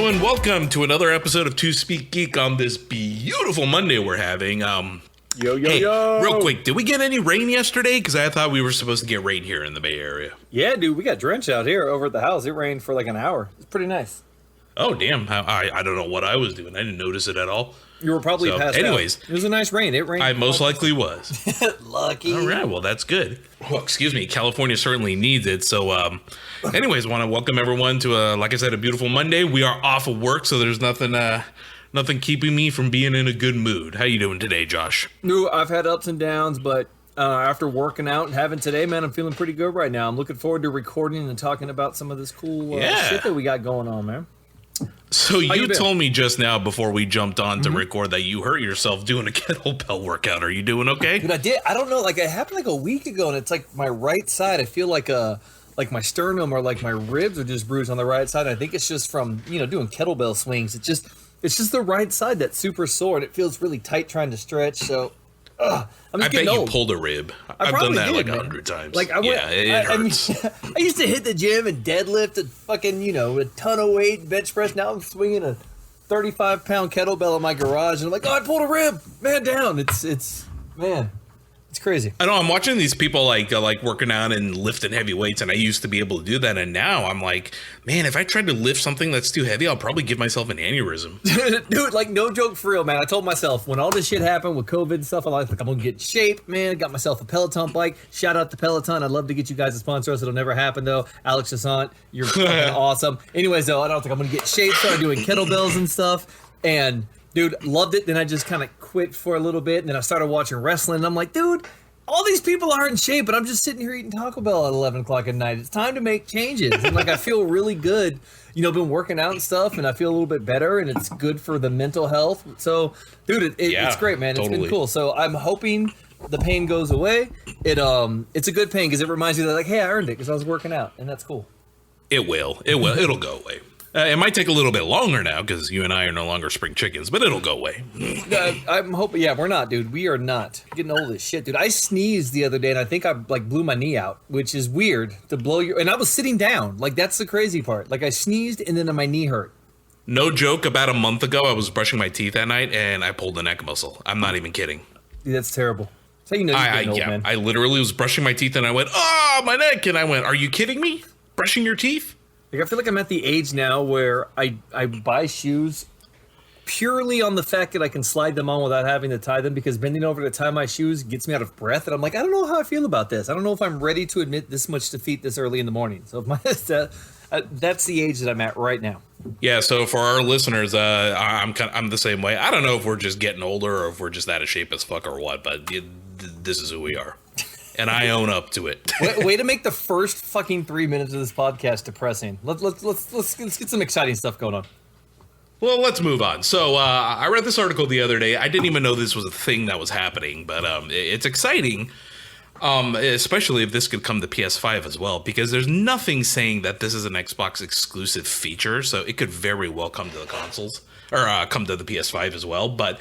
Hello and welcome to another episode of Speak Geek on this beautiful Monday we're having. Yo. Real quick, did we get any rain yesterday? Because I thought we were supposed to get rain here in the Bay Area. Yeah, dude, we got drenched out here over at the house. It rained for like an hour. It's pretty nice. Oh, damn. I don't know what I was doing. I didn't notice it at all. You were probably passed anyways, out. It was a nice rain. It rained. I most likely was. Lucky. All right, well, that's good. Well, excuse me. California certainly needs it. So, anyways, want to welcome everyone to, like I said, a beautiful Monday. We are off of work, so there's nothing keeping me from being in a good mood. How you doing today, Josh? No, I've had ups and downs, but after working out and having today, man, I'm feeling pretty good right now. I'm looking forward to recording and talking about some of this cool shit that we got going on, man. So you told me just now before we jumped on to record that you hurt yourself doing a kettlebell workout. Are you doing okay? Dude, I did. I don't know. Like, it happened like a week ago, and it's like my right side. I feel like my sternum or like my ribs are just bruised on the right side. I think it's just from doing kettlebell swings. It's just the right side that's super sore, and it feels really tight trying to stretch. So, I'm just getting old. You pulled a rib. I've done that like 100 times. Like it hurts. I used to hit the gym and deadlift a fucking a ton of weight, bench press. Now I'm swinging a 35-pound kettlebell in my garage, and I'm like, oh, I pulled a rib, man down. It's crazy. I know. I'm watching these people like working out and lifting heavy weights, and I used to be able to do that, and now I'm like, man, if I tried to lift something that's too heavy, I'll probably give myself an aneurysm. Dude, like, no joke, for real, man. I told myself when all this shit happened with COVID and stuff, I'm like, I'm gonna get in shape, man. Got myself a Peloton bike. Shout out to Peloton. I'd love to get you guys to sponsor us. It'll never happen though. Alex Chassant, you're fucking awesome. Anyways, though, I don't think I'm gonna get in shape. Started doing kettlebells and stuff, and dude, loved it. Then I just kind of quit for a little bit, and then I started watching wrestling. And I'm like, dude, all these people aren't in shape, but I'm just sitting here eating Taco Bell at 11 o'clock at night. It's time to make changes. And like, I feel really good, been working out and stuff, and I feel a little bit better, and it's good for the mental health. So, dude, it's great, man. Totally. It's been cool. So I'm hoping the pain goes away. It's a good pain because it reminds you that, like, hey, I earned it because I was working out, and that's cool. It will. It'll go away. It might take a little bit longer now because you and I are no longer spring chickens, but it'll go away. I'm hoping. Yeah, we're not, dude. We are not. Getting old as shit, dude. I sneezed the other day, and I think I blew my knee out, which is weird to blow your. And I was sitting down. Like, that's the crazy part. Like, I sneezed, and then my knee hurt. No joke. About a month ago, I was brushing my teeth at night, and I pulled the neck muscle. I'm not even kidding. Dude, that's terrible. That's how you know you're getting old, man. I literally was brushing my teeth, and I went, "Oh, my neck!" And I went, "Are you kidding me? Brushing your teeth?" Like, I feel like I'm at the age now where I buy shoes purely on the fact that I can slide them on without having to tie them, because bending over to tie my shoes gets me out of breath. And I'm like, I don't know how I feel about this. I don't know if I'm ready to admit this much defeat this early in the morning. So that's the age that I'm at right now. Yeah, so for our listeners, I'm the same way. I don't know if we're just getting older or if we're just out of shape as fuck or what, but this is who we are. And I own up to it. Way to make the first fucking 3 minutes of this podcast depressing. Let's get some exciting stuff going on. Well, let's move on. So I read this article the other day. I didn't even know this was a thing that was happening, but it's exciting, especially if this could come to PS5 as well, because there's nothing saying that this is an Xbox exclusive feature, so it could very well come to the consoles, or come to the PS5 as well, but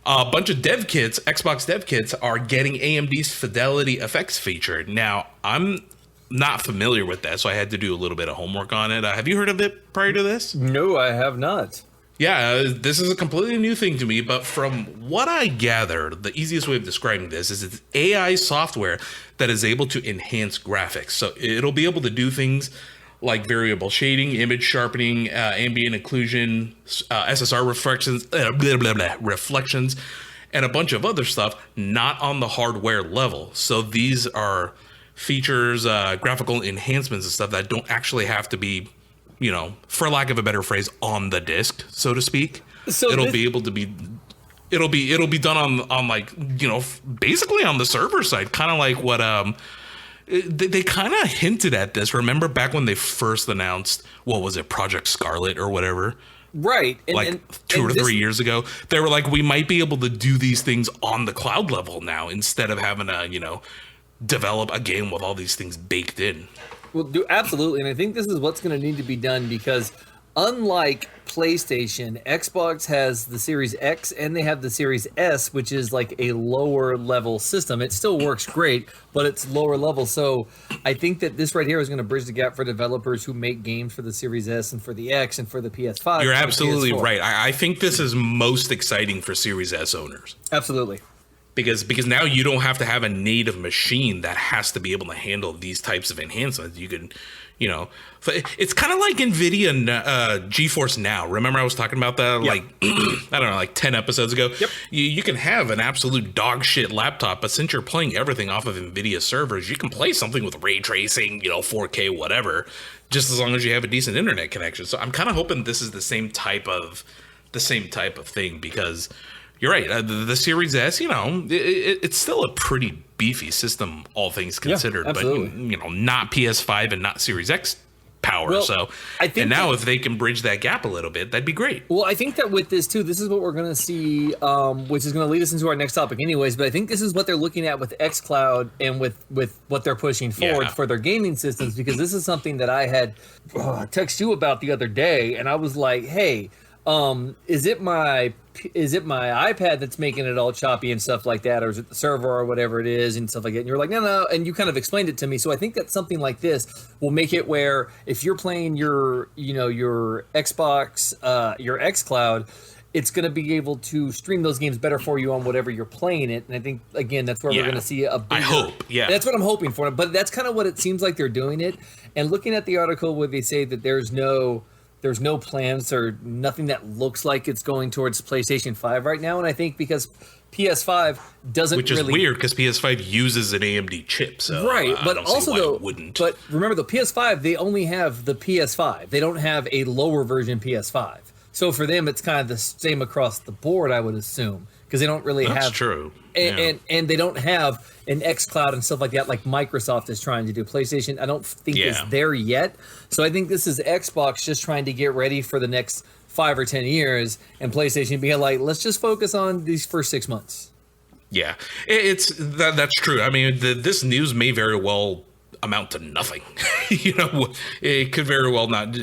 a bunch of dev kits, Xbox dev kits, are getting AMD's FidelityFX feature. Now, I'm not familiar with that, so I had to do a little bit of homework on it. Have you heard of it prior to this? No, I have not. Yeah, this is a completely new thing to me, but from what I gather, the easiest way of describing this is it's AI software that is able to enhance graphics. So it'll be able to do things like variable shading, image sharpening, ambient occlusion, SSR reflections, and a bunch of other stuff, not on the hardware level. So these are features, graphical enhancements and stuff that don't actually have to be, for lack of a better phrase, on the disc, so to speak. So it'll be done on like, basically on the server side, kind of like what they kind of hinted at this. Remember back when they first announced, what was it, Project Scarlet or whatever? Right. And 2 or 3 years ago, they were like, we might be able to do these things on the cloud level now instead of having to, develop a game with all these things baked in. Well, absolutely. And I think this is what's going to need to be done because unlike PlayStation, Xbox has the Series X and they have the Series S, which is like a lower level system. It still works great, but it's lower level. So I think that this right here is going to bridge the gap for developers who make games for the Series S and for the X and for the PS5. You're absolutely right. I think this is most exciting for Series S owners. Absolutely. Because now you don't have to have a native machine that has to be able to handle these types of enhancements. You can, it's kind of like NVIDIA GeForce Now. Remember I was talking about that like, I don't know, like 10 episodes ago? Yep. You can have an absolute dog shit laptop, but since you're playing everything off of NVIDIA servers, you can play something with ray tracing, 4K, whatever, just as long as you have a decent internet connection. So I'm kind of hoping this is the same type of thing, because you're right. The Series S, it's still a pretty beefy system, all things considered, but not PS5 and not Series X power. Well, so, I think and now if they can bridge that gap a little bit, that'd be great. Well, I think that with this too, this is what we're going to see, which is going to lead us into our next topic, anyways. But I think this is what they're looking at with xCloud and with what they're pushing forward for their gaming systems, because this is something that I had texted you about the other day, and I was like, hey. Is it my iPad that's making it all choppy and stuff like that, or is it the server or whatever it is and stuff like that? And you're like, no, and you kind of explained it to me. So I think that something like this will make it where if you're playing your Xbox, your xCloud, it's going to be able to stream those games better for you on whatever you're playing it. And I think, again, that's where we're going to see a bigger... I hope, That's what I'm hoping for. But that's kind of what it seems like they're doing it. And looking at the article where they say that there's no plans or nothing that looks like it's going towards PlayStation 5 right now. And I think because PS5 doesn't Which is weird because PS5 uses an AMD chip. So right, but also though, wouldn't. But remember the PS5, they only have the PS5. They don't have a lower version PS5. So for them, it's kind of the same across the board, I would assume, because they don't really have... That's true. And they don't have an xCloud and stuff like that like Microsoft is trying to do. PlayStation, I don't think is there yet. So I think this is Xbox just trying to get ready for the next 5 or 10 years, and PlayStation being like, let's just focus on these first 6 months. Yeah, that's true. I mean, this news may very well amount to nothing. It could very well not.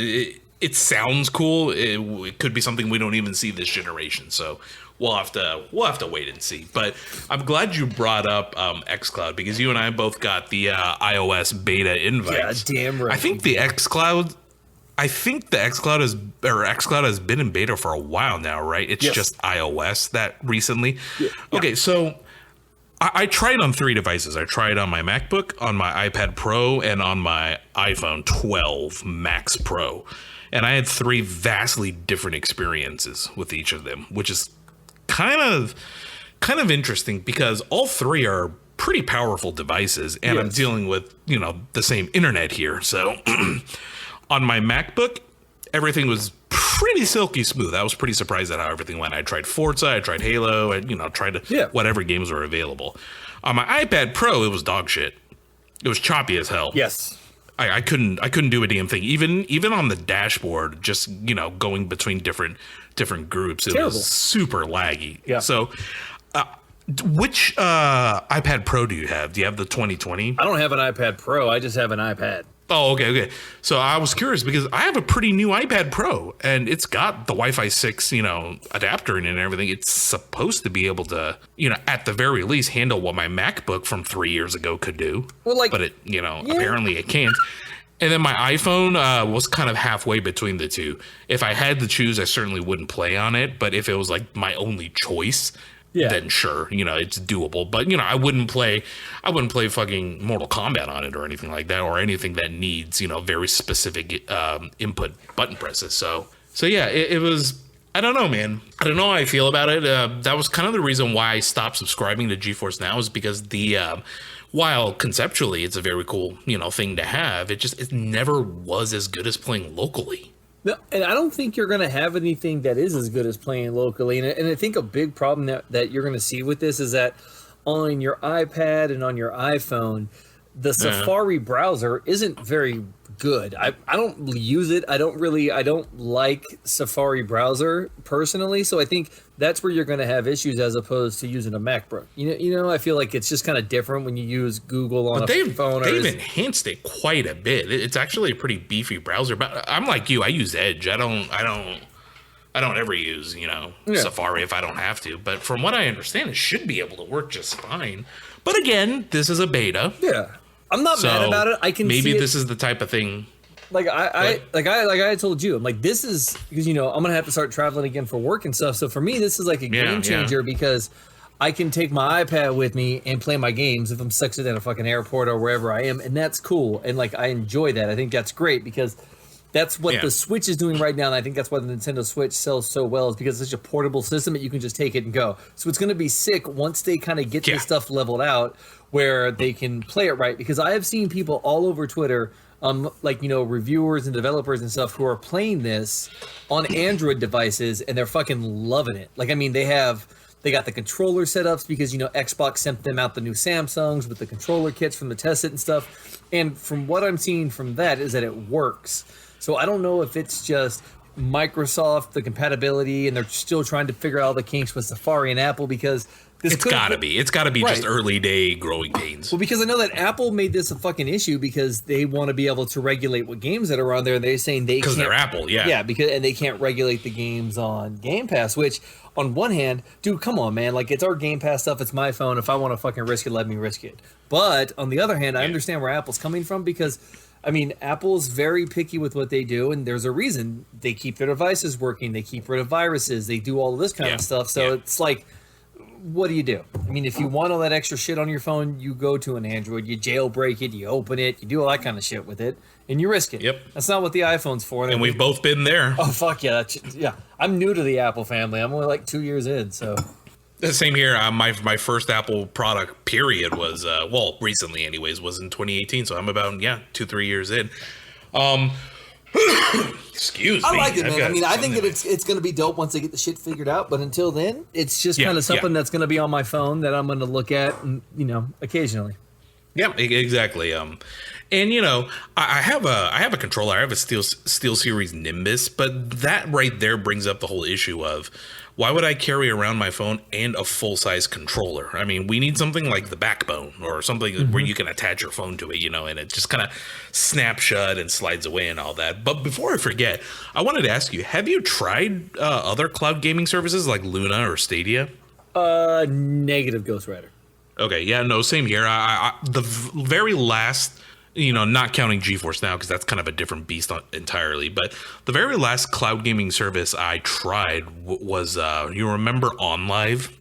It sounds cool. It could be something we don't even see this generation. So we'll have to wait and see. But I'm glad you brought up xCloud, because you and I both got the iOS beta invite. Yeah, damn right. I think the xCloud has been in beta for a while now, right? It's just iOS that recently. Yeah. Okay, so I tried on 3 devices. I tried on my MacBook, on my iPad Pro, and on my iPhone 12 Max Pro. And I had 3 vastly different experiences with each of them, which is kind of interesting because all 3 are pretty powerful devices, and I'm dealing with, the same internet here. So on my MacBook, everything was pretty silky smooth. I was pretty surprised at how everything went. I tried Forza, I tried Halo, and tried whatever games were available. On my iPad Pro, it was dog shit. It was choppy as hell. Yes. I couldn't do a damn thing. Even on the dashboard, just going between different groups, it was super laggy. Yeah. So, which iPad Pro do you have? Do you have the 2020? I don't have an iPad Pro. I just have an iPad. Oh, okay. So I was curious because I have a pretty new iPad Pro, and it's got the Wi-Fi 6, adapter in it and everything. It's supposed to be able to, at the very least, handle what my MacBook from 3 years ago could do. Well, but it, apparently it can't. And then my iPhone was kind of halfway between the two. If I had to choose, I certainly wouldn't play on it. But if it was like my only choice, then sure, it's doable. But I wouldn't play fucking Mortal Kombat on it or anything like that, or anything that needs very specific input button presses. So yeah, it was. I don't know, man. I don't know how I feel about it. That was kind of the reason why I stopped subscribing to GeForce Now, is because while conceptually it's a very cool thing to have, it never was as good as playing locally. No, and I don't think you're going to have anything that is as good as playing locally. And I think a big problem that you're going to see with this is that on your iPad and on your iPhone, the Safari browser isn't very good. I don't use it. I don't like Safari browser personally. So I think that's where you're going to have issues as opposed to using a MacBook. I feel like it's just kind of different when you use Google on a phone. They've enhanced it quite a bit. It's actually a pretty beefy browser. But I'm like you. I use Edge. I don't ever use, Safari if I don't have to. But from what I understand, it should be able to work just fine. But again, this is a beta. Yeah. I'm not mad about it. I can maybe see this is the type of thing. Like I told you, I'm like, this is because I'm gonna have to start traveling again for work and stuff. So for me, this is like a game changer because I can take my iPad with me and play my games if I'm stuck at a fucking airport or wherever I am, and that's cool. And like I enjoy that. I think that's great because that's what the Switch is doing right now, and I think that's why the Nintendo Switch sells so well is because it's such a portable system that you can just take it and go. So it's going to be sick once they kind of get this stuff leveled out where they can play it right. Because I have seen people all over Twitter, reviewers and developers and stuff who are playing this on Android devices, and they're fucking loving it. Like, I mean, they got the controller setups because, Xbox sent them out the new Samsungs with the controller kits from the test it and stuff. And from what I'm seeing from that is that it works. So I don't know if it's just Microsoft, the compatibility, and they're still trying to figure out all the kinks with Safari and Apple because it's gotta be right. Just early day growing pains. Well, because I know that Apple made this a fucking issue because they want to be able to regulate what games that are on there. And they're saying because they're Apple, and they can't regulate the games on Game Pass. Which, on one hand, dude, come on, man, like it's our Game Pass stuff. It's my phone. If I want to fucking risk it, let me risk it. But on the other hand, I understand where Apple's coming from because. I mean, Apple's very picky with what they do, and there's a reason they keep their devices working. They keep rid of viruses. They do all of this kind of stuff. So it's like, what do you do? I mean, if you want all that extra shit on your phone, you go to an Android, you jailbreak it, you open it, you do all that kind of shit with it, and you risk it. Yep. That's not what the iPhone's for. And we've both been there. Oh, fuck yeah. I'm new to the Apple family. I'm only like 2 years in, so... Same here. My first Apple product, period, was recently, anyways, was in 2018. So I'm about 2-3 years in. Excuse me. I like it, man. I think that it's going to be dope once they get the shit figured out. But until then, it's just kind of something that's going to be on my phone that I'm going to look at, occasionally. Yeah, exactly. And I have a controller. I have a Steel Series Nimbus, but that right there brings up the whole issue of. Why would I carry around my phone and a full-size controller? I mean, we need something like the Backbone or something where you can attach your phone to it, and it just kind of snaps shut and slides away and all that. But before I forget, I wanted to ask you, have you tried other cloud gaming services like Luna or Stadia? Negative, Ghost Rider. Okay, yeah, no, same here. The very last... not counting GeForce Now because that's kind of a different beast entirely. But the very last cloud gaming service I tried was, you remember OnLive?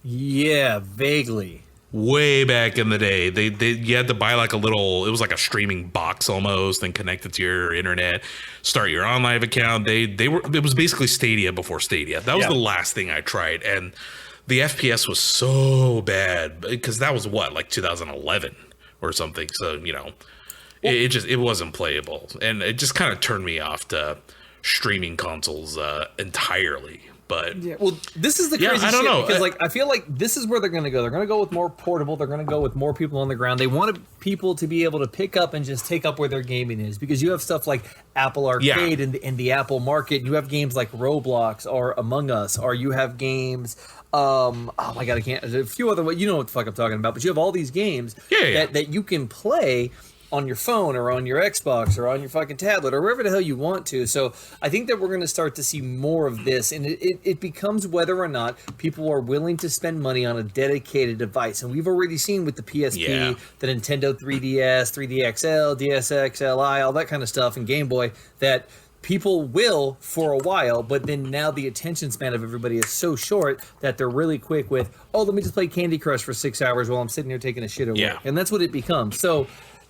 Yeah, vaguely. Way back in the day, you had to buy like it was like a streaming box almost and connect it to your internet, start your OnLive account. It was basically Stadia before Stadia. That was the last thing I tried. And the FPS was so bad because that was like 2011 or something. So, it wasn't playable, and it just kind of turned me off to streaming consoles entirely. But this is the crazy shit because I feel like this is where they're going to go. They're going to go with more portable. They're going to go with more people on the ground. They want people to be able to pick up and just take up where their gaming is because you have stuff like Apple Arcade in the Apple market. You have games like Roblox or Among Us, or you have games. Oh my god, I can't. There's a few other. You know what the fuck I'm talking about. But you have all these games that you can play on your phone or on your Xbox or on your fucking tablet or wherever the hell you want to. So I think that we're going to start to see more of this, and it becomes whether or not people are willing to spend money on a dedicated device. And we've already seen with the PSP, the Nintendo 3DS, 3DXL, DSXLI, all that kind of stuff, and Game Boy, that people will for a while, but then now the attention span of everybody is so short that they're really quick with, let me just play Candy Crush for 6 hours while I'm sitting here taking a shit away. Yeah. And that's what it becomes. So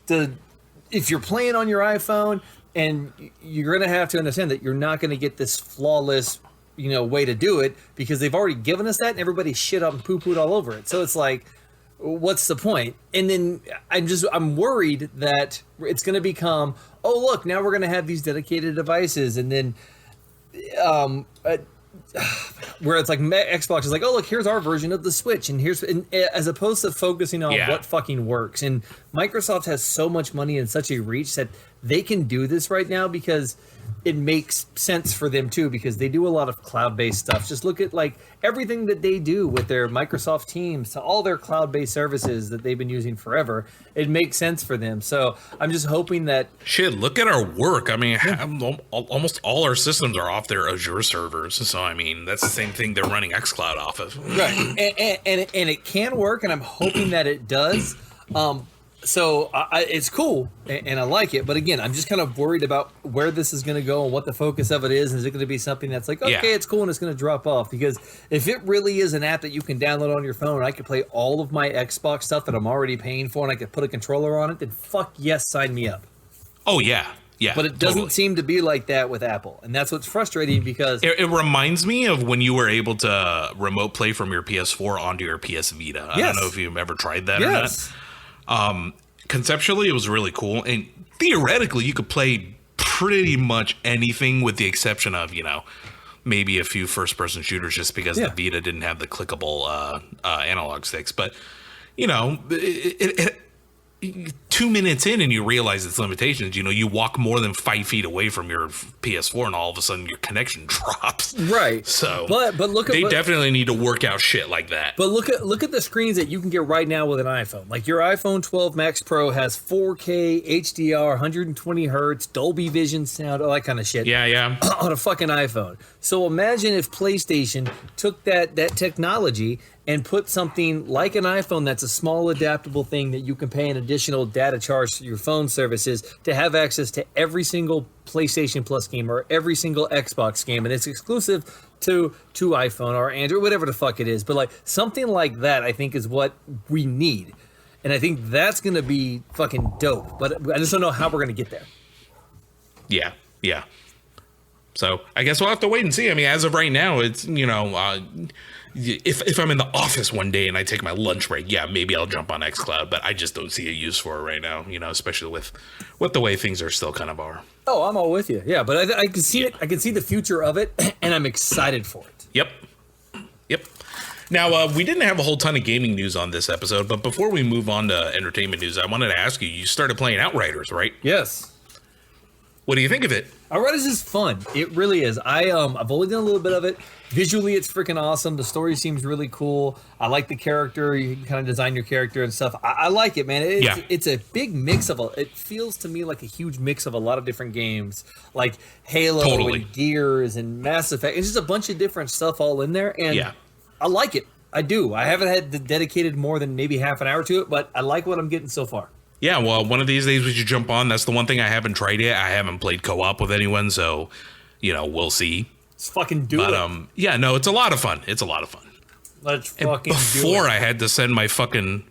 if you're playing on your iPhone, and you're going to have to understand that you're not going to get this flawless, way to do it because they've already given us that and everybody shit up and poo-pooed all over it. So it's like, what's the point? And then I'm worried that it's going to become, look, now we're going to have these dedicated devices. And then where it's like Xbox is like, oh look, here's our version of the Switch, and as opposed to focusing on what fucking works. And Microsoft has so much money and such a reach that they can do this right now because it makes sense for them too, because they do a lot of cloud-based stuff. Just look at like everything that they do with their Microsoft Teams to all their cloud-based services that they've been using forever. It makes sense for them. So I'm just hoping that look at our work. I mean, almost all our systems are off their Azure servers. So I mean, that's the same thing they're running xCloud off of. Right. And it can work, and I'm hoping that it does. So it's cool, and I like it. But again, I'm just kind of worried about where this is going to go and what the focus of it is. Is it going to be something that's like, okay, it's cool, and it's going to drop off? Because if it really is an app that you can download on your phone, and I could play all of my Xbox stuff that I'm already paying for, and I could put a controller on it, then fuck yes, sign me up. Oh, yeah. Yeah, but it doesn't seem to be like that with Apple. And that's what's frustrating, because it reminds me of when you were able to remote play from your PS4 onto your PS Vita. I don't know if you've ever tried that or not. Conceptually, it was really cool, and theoretically, you could play pretty much anything with the exception of, maybe a few first-person shooters, just because the Vita didn't have the clickable analog sticks. But, it 2 minutes in and you realize its limitations. You walk more than 5 feet away from your PS4 and all of a sudden your connection drops. Right. So, but look at, they definitely need to work out shit like that. But look at the screens that you can get right now with an iPhone. Like your iPhone 12 Max Pro has 4K HDR, 120 hertz, Dolby Vision sound, all that kind of shit. Yeah. On a fucking iPhone. So imagine if PlayStation took that technology and put something like an iPhone that's a small adaptable thing that you can pay an additional data charge to your phone services to have access to every single PlayStation Plus game or every single Xbox game, and it's exclusive to iPhone or Android, whatever the fuck it is. But like something like that, I think is what we need, and I think that's gonna be fucking dope. But I just don't know how we're gonna get there. Yeah. So I guess we'll have to wait and see. I mean, as of right now, it's if I'm in the office one day and I take my lunch break, maybe I'll jump on xCloud, but I just don't see a use for it right now, especially with the way things are still kind of are. Oh, I'm all with you. Yeah, but I can see it. I can see the future of it, and I'm excited for it. Yep. Now, we didn't have a whole ton of gaming news on this episode, but before we move on to entertainment news, I wanted to ask you, you started playing Outriders, right? Yes. What do you think of it? Outriders is fun. It really is. I've only done a little bit of it. Visually, it's freaking awesome. The story seems really cool. I like the character. You can kind of design your character and stuff. I like it, man. It's a big mix of it feels to me like a huge mix of a lot of different games, like Halo and Gears and Mass Effect. It's just a bunch of different stuff all in there, and I like it. I do. I haven't had dedicated more than maybe half an hour to it, but I like what I'm getting so far. Yeah, well, one of these days we should jump on. That's the one thing I haven't tried yet. I haven't played co-op with anyone, so, we'll see. Let's fucking do it. No, it's a lot of fun. Let's fucking do it. Before I had to send my fucking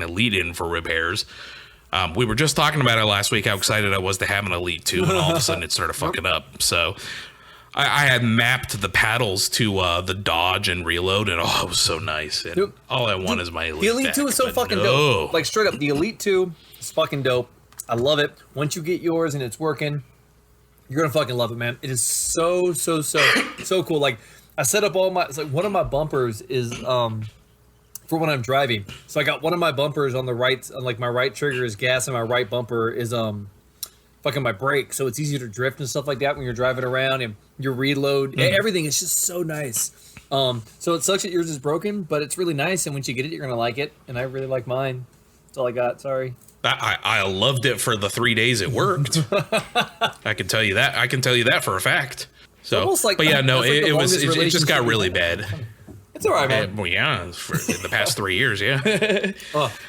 Elite in for repairs, we were just talking about it last week, how excited I was to have an Elite 2, and all of a sudden it started fucking up. So I had mapped the paddles to the dodge and reload, and it was so nice. And all I want is my Elite. The Elite 2 is so fucking dope. Like straight up, the Elite 2 is fucking dope. I love it. Once you get yours and it's working, you're gonna fucking love it, man. It is so cool. Like I set up all my. It's like one of my bumpers is for when I'm driving. So I got one of my bumpers on the right, like my right trigger is gas, and my right bumper is fucking my brake, so it's easier to drift and stuff like that when you're driving around, and your reload, everything is just so nice. So it sucks that yours is broken, but it's really nice, and once you get it, you're gonna like it, and I really like mine. That's all I got. Sorry. I loved it for the 3 days it worked. I can tell you that. I can tell you that for a fact. So, like, but it just got really bad. It's all right, man. Well, yeah, for the past 3 years, yeah.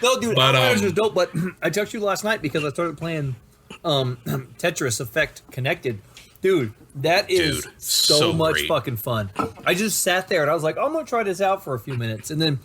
No, dude, Outriders was dope. But I texted you last night because I started playing Tetris Effect Connected. Dude, that is so much fucking fun. I just sat there and I was like, I'm gonna try this out for a few minutes, and then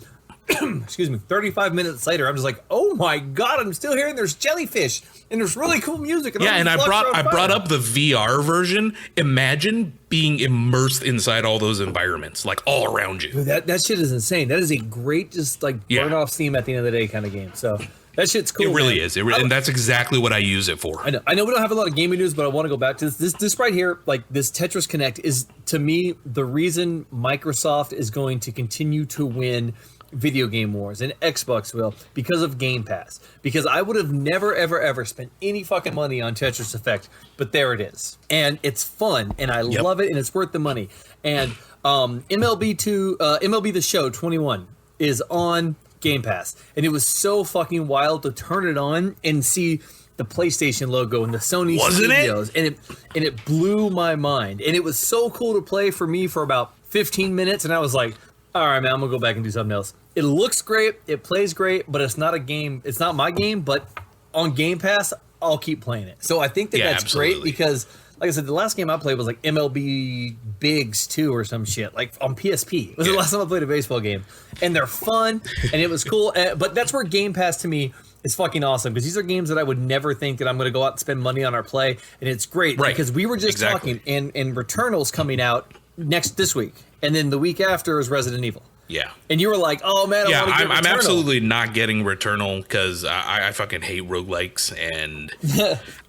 35 minutes later, I'm just like, oh my god, I'm still hearing there's jellyfish and there's really cool music. And I brought up the VR version. Imagine being immersed inside all those environments, like all around you. Dude, that shit is insane. That is a great, just like burn off steam at the end of the day kind of game. So That shit's cool. It really man. is. And that's exactly what I use it for. I know we don't have a lot of gaming news, but I want to go back to this. This right here, like this Tetris Connect, is to me the reason Microsoft is going to continue to win video game wars, and Xbox will, because of Game Pass. Because I would have never, ever, ever spent any fucking money on Tetris Effect, but there it is, and it's fun, and I love it, and it's worth the money. And MLB The Show 21 is on Game Pass, and it was so fucking wild to turn it on and see the PlayStation logo and the Sony studios, and it blew my mind, and it was so cool to play for me for about 15 minutes, and I was like, all right, man, I'm gonna go back and do something else. It looks great, it plays great, but it's not a game. It's not my game, but on Game Pass, I'll keep playing it. So I think that's absolutely great because, like I said, the last game I played was like MLB Bigs 2 or some shit, like on PSP. It was the last time I played a baseball game, and they're fun, and it was cool. But that's where Game Pass to me is fucking awesome, because these are games that I would never think that I'm going to go out and spend money on or play, and it's great because we were just talking, and Returnal's coming out this week, and then the week after is Resident Evil. Yeah. And you were like, oh man, I'm absolutely not getting Returnal because I fucking hate roguelikes, and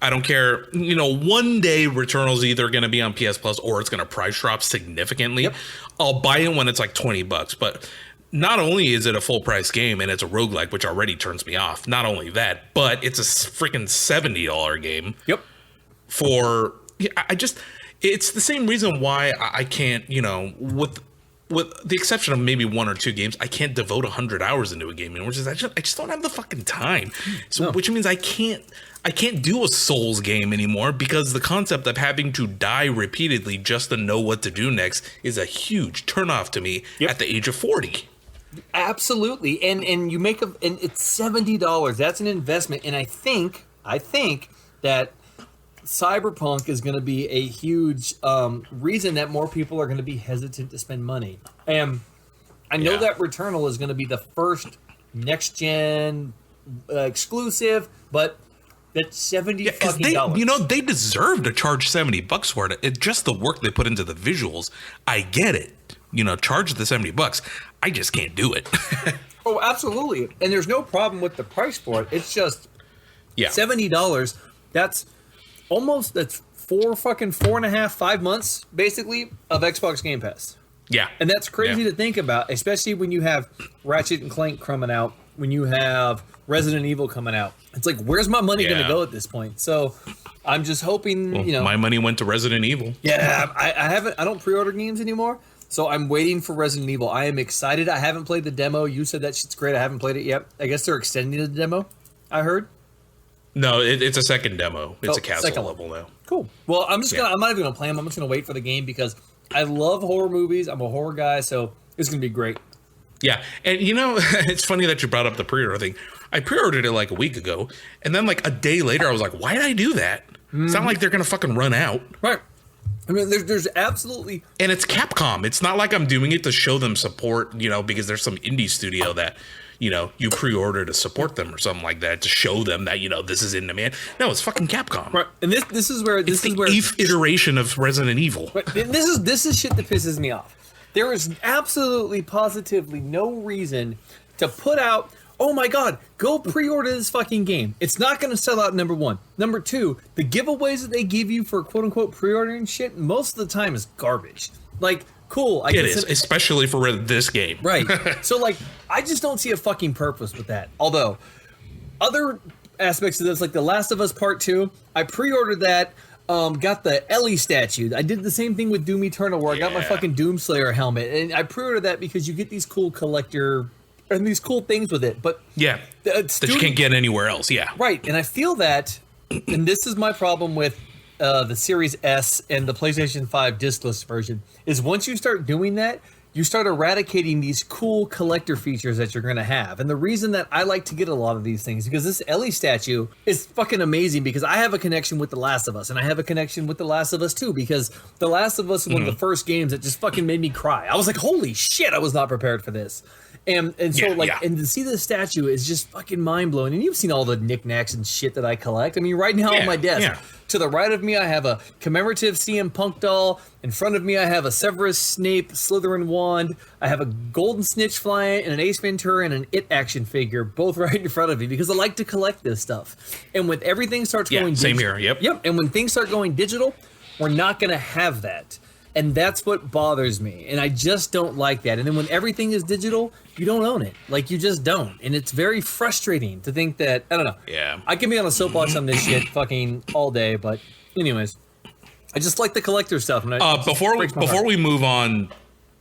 I don't care. You know, one day Returnal's either going to be on PS Plus or it's going to price drop significantly. I'll buy it when it's like $20, but not only is it a full price game and it's a roguelike, which already turns me off. Not only that, but it's a freaking $70 game. It's the same reason why I can't, you know, with the exception of maybe one or two games, I can't devote 100 hours into a game, which is I just don't have the fucking time. So, which means I can't do a Souls game anymore, because the concept of having to die repeatedly just to know what to do next is a huge turnoff to me at the age of 40. Absolutely, and you make and it's $70. That's an investment, and I think that Cyberpunk is going to be a huge reason that more people are going to be hesitant to spend money. And I know that Returnal is going to be the first next gen exclusive, but that's $70 fucking dollars. You know, they deserve to charge $70 for it. It's just the work they put into the visuals. I get it. You know, charge the $70. I just can't do it. Oh, absolutely. And there's no problem with the price for it. It's just $70. That's 4.5, 5 months basically of Xbox Game Pass. Yeah. And that's crazy to think about, especially when you have Ratchet and Clank coming out, when you have Resident Evil coming out. It's like, where's my money going to go at this point? So I'm just hoping, my money went to Resident Evil. Yeah, I don't pre-order games anymore. So I'm waiting for Resident Evil. I am excited. I haven't played the demo. You said that shit's great. I haven't played it yet. I guess they're extending the demo, I heard. No, it's a second demo. It's a castle level now. Cool. Well, I'm not even gonna play them. I'm just gonna wait for the game because I love horror movies. I'm a horror guy, so it's gonna be great. Yeah, and you know, it's funny that you brought up the pre-order thing. I pre-ordered it like a week ago, and then like a day later, I was like, "Why did I do that?" It's not like they're gonna fucking run out, right? I mean, there's absolutely, and it's Capcom. It's not like I'm doing it to show them support, you know, because there's some indie studio that, you know, you pre-order to support them or something like that, to show them that, you know, this is in demand. No, it's fucking Capcom. Right. And this is where it's the EVE iteration of Resident Evil. Right. This is shit that pisses me off. There is absolutely positively no reason to put out, oh my god, go pre-order this fucking game. It's not going to sell out, number one. Number two, the giveaways that they give you for quote-unquote pre-ordering shit most of the time is garbage. Like, cool. It is, especially for this game. Right. So, like, I just don't see a fucking purpose with that. Although, other aspects of this, like The Last of Us Part 2, I pre-ordered that, got the Ellie statue. I did the same thing with Doom Eternal, where I got my fucking Doomslayer helmet. And I pre-ordered that because you get these cool collector and these cool things with it. But that you can't get anywhere else. Yeah. Right. And I feel that, and this is my problem with the Series S and the PlayStation 5 discless version, is once you start doing that, you start eradicating these cool collector features that you're going to have. And the reason that I like to get a lot of these things, because this Ellie statue is fucking amazing, because I have a connection with The Last of Us, and I have a connection with The Last of Us 2, because The Last of Us is one of the first games that just fucking made me cry. I was like, holy shit, I was not prepared for this. And so and to see this statue is just fucking mind blowing. And you've seen all the knickknacks and shit that I collect. I mean, right now on my desk, To the right of me, I have a commemorative CM Punk doll. In front of me, I have a Severus Snape Slytherin wand. I have a golden snitch flying and an Ace Ventura and an It action figure, both right in front of me because I like to collect this stuff. And when everything starts going same here. Yep. And when things start going digital, we're not going to have that. And that's what bothers me. And I just don't like that. And then when everything is digital, you don't own it. Like, you just don't. And it's very frustrating to think that, I don't know. Yeah. I can be on a soapbox on this shit fucking all day. But anyways, I just like the collector stuff. And before we move on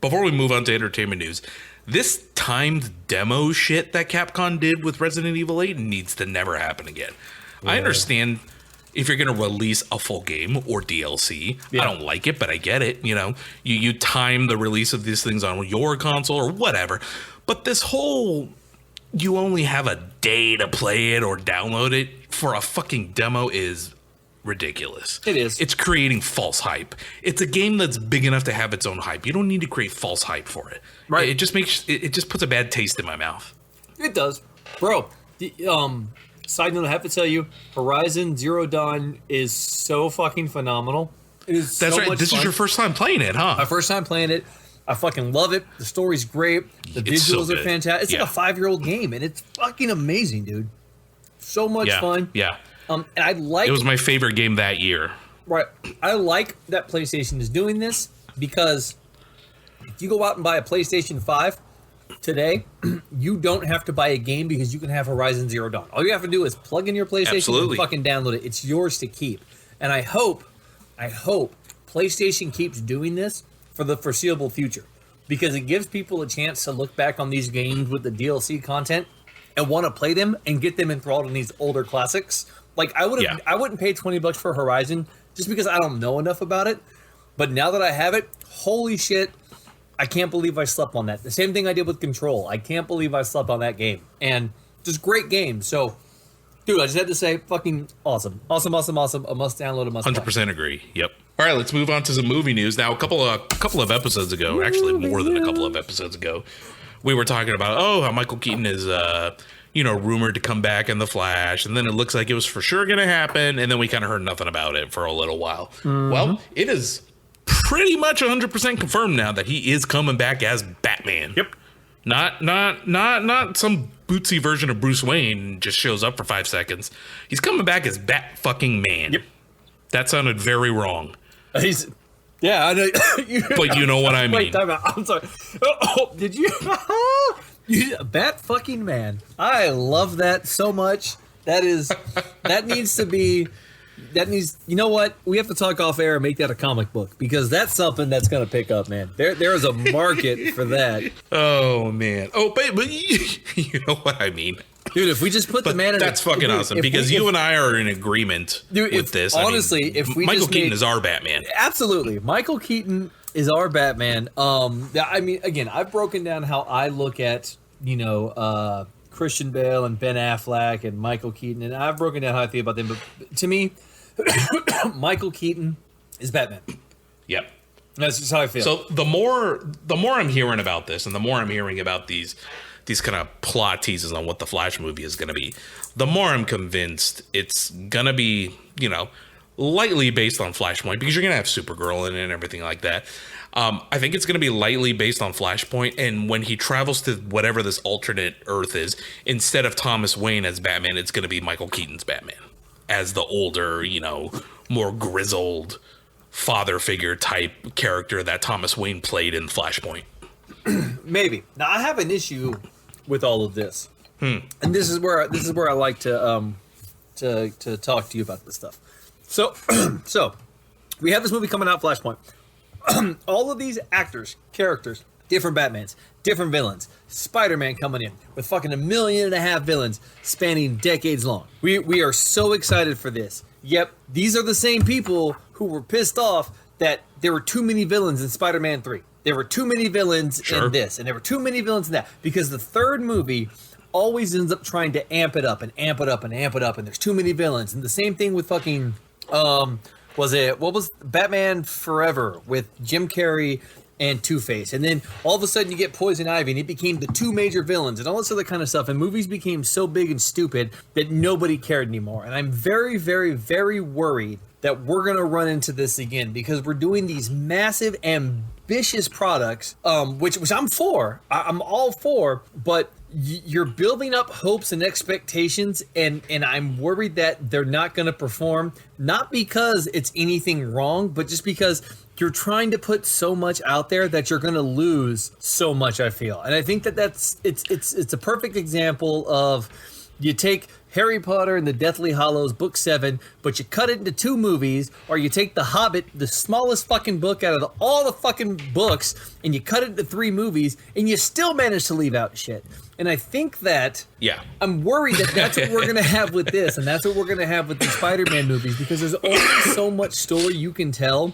to entertainment news, this timed demo shit that Capcom did with Resident Evil 8 needs to never happen again. Yeah. I understand if you're going to release a full game or DLC. I don't like it, but I get it. You know, you time the release of these things on your console or whatever. But this whole, you only have a day to play it or download it for a fucking demo is ridiculous. It is. It's creating false hype. It's a game that's big enough to have its own hype. You don't need to create false hype for it. Right. It just puts a bad taste in my mouth. It does. Bro, side note, I have to tell you, Horizon Zero Dawn is so fucking phenomenal. It is That's so right. much This fun. is your first time playing it, huh? My first time playing it. I fucking love it. The story's great. The It's so visuals are good. fantastic. It's like a 5-year-old game, and it's fucking amazing, dude. So much fun. Yeah. And I like. It was my favorite game that year. Right. I like that PlayStation is doing this because if you go out and buy a PlayStation 5 today, you don't have to buy a game because you can have Horizon Zero Dawn. All you have to do is plug in your PlayStation and fucking download it. It's yours to keep. And I hope PlayStation keeps doing this for the foreseeable future because it gives people a chance to look back on these games with the DLC content and want to play them and get them enthralled in these older classics. Like I wouldn't pay $20 for Horizon just because I don't know enough about it. But now that I have it, holy shit, I can't believe I slept on that. The same thing I did with Control. I can't believe I slept on that game. And just great game. So, dude, I just had to say, fucking awesome. Awesome. A must download, a must 100% agree. Yep. All right, let's move on to some movie news. Now, a couple of episodes ago, actually more than a couple of episodes ago, we were talking about, how Michael Keaton is, rumored to come back in The Flash. And then it looks like it was for sure going to happen. And then we kind of heard nothing about it for a little while. Mm-hmm. Well, it is pretty much 100% confirmed now that he is coming back as Batman. Yep. Not some bootsy version of Bruce Wayne just shows up for 5 seconds. He's coming back as Bat fucking Man. Yep. That sounded very wrong. I know. But you know what I mean. Wait, time out. I'm sorry. Oh, did you? Bat fucking Man. I love that so much. That needs, you know what? We have to talk off air and make that a comic book because that's something that's going to pick up, man. There is a market for that. Oh, man. Oh, but you know what I mean. Dude, if we just put the man in that's fucking awesome because you and I are in agreement with this. Honestly, if we Michael just Keaton is our Batman. Absolutely. Michael Keaton is our Batman. I mean, again, I've broken down how I look at, Christian Bale and Ben Affleck and Michael Keaton, and I've broken down how I feel about them. But to me, Michael Keaton is Batman. Yep. That's just how I feel. So the more I'm hearing about this, and the more I'm hearing about these kind of plot teases on what the Flash movie is going to be, the more I'm convinced it's going to be, lightly based on Flashpoint because you're going to have Supergirl in it and everything like that. I think it's going to be lightly based on Flashpoint, and when he travels to whatever this alternate Earth is, instead of Thomas Wayne as Batman, it's going to be Michael Keaton's Batman as the older, more grizzled father figure type character that Thomas Wayne played in Flashpoint. Maybe. Now I have an issue with all of this, and this is where I like to talk to you about this stuff. So we have this movie coming out, Flashpoint. All of these actors, characters, different Batmans, different villains, Spider-Man coming in with fucking 1.5 million villains spanning decades long. We are so excited for this. Yep, these are the same people who were pissed off that there were too many villains in Spider-Man 3. There were too many villains in this, and there were too many villains in that, because the third movie always ends up trying to amp it up and amp it up and amp it up, and there's too many villains. And the same thing with fucking, what was Batman Forever with Jim Carrey and Two-Face. And then all of a sudden you get Poison Ivy, and it became the two major villains and all this other kind of stuff. And movies became so big and stupid that nobody cared anymore. And I'm very, very, very worried that we're going to run into this again because we're doing these massive, ambitious products, which I'm for. I'm all for, but you're building up hopes and expectations, and I'm worried that they're not going to perform, not because it's anything wrong, but just because you're trying to put so much out there that you're going to lose so much, I feel. And I think it's a perfect example of you take Harry Potter and the Deathly Hallows book 7, but you cut it into 2 movies, or you take The Hobbit, the smallest fucking book out of all the fucking books, and you cut it into 3 movies, and you still manage to leave out shit. And I think that I'm worried that that's what we're going to have with this, and that's what we're going to have with the Spider-Man movies, because there's only so much story you can tell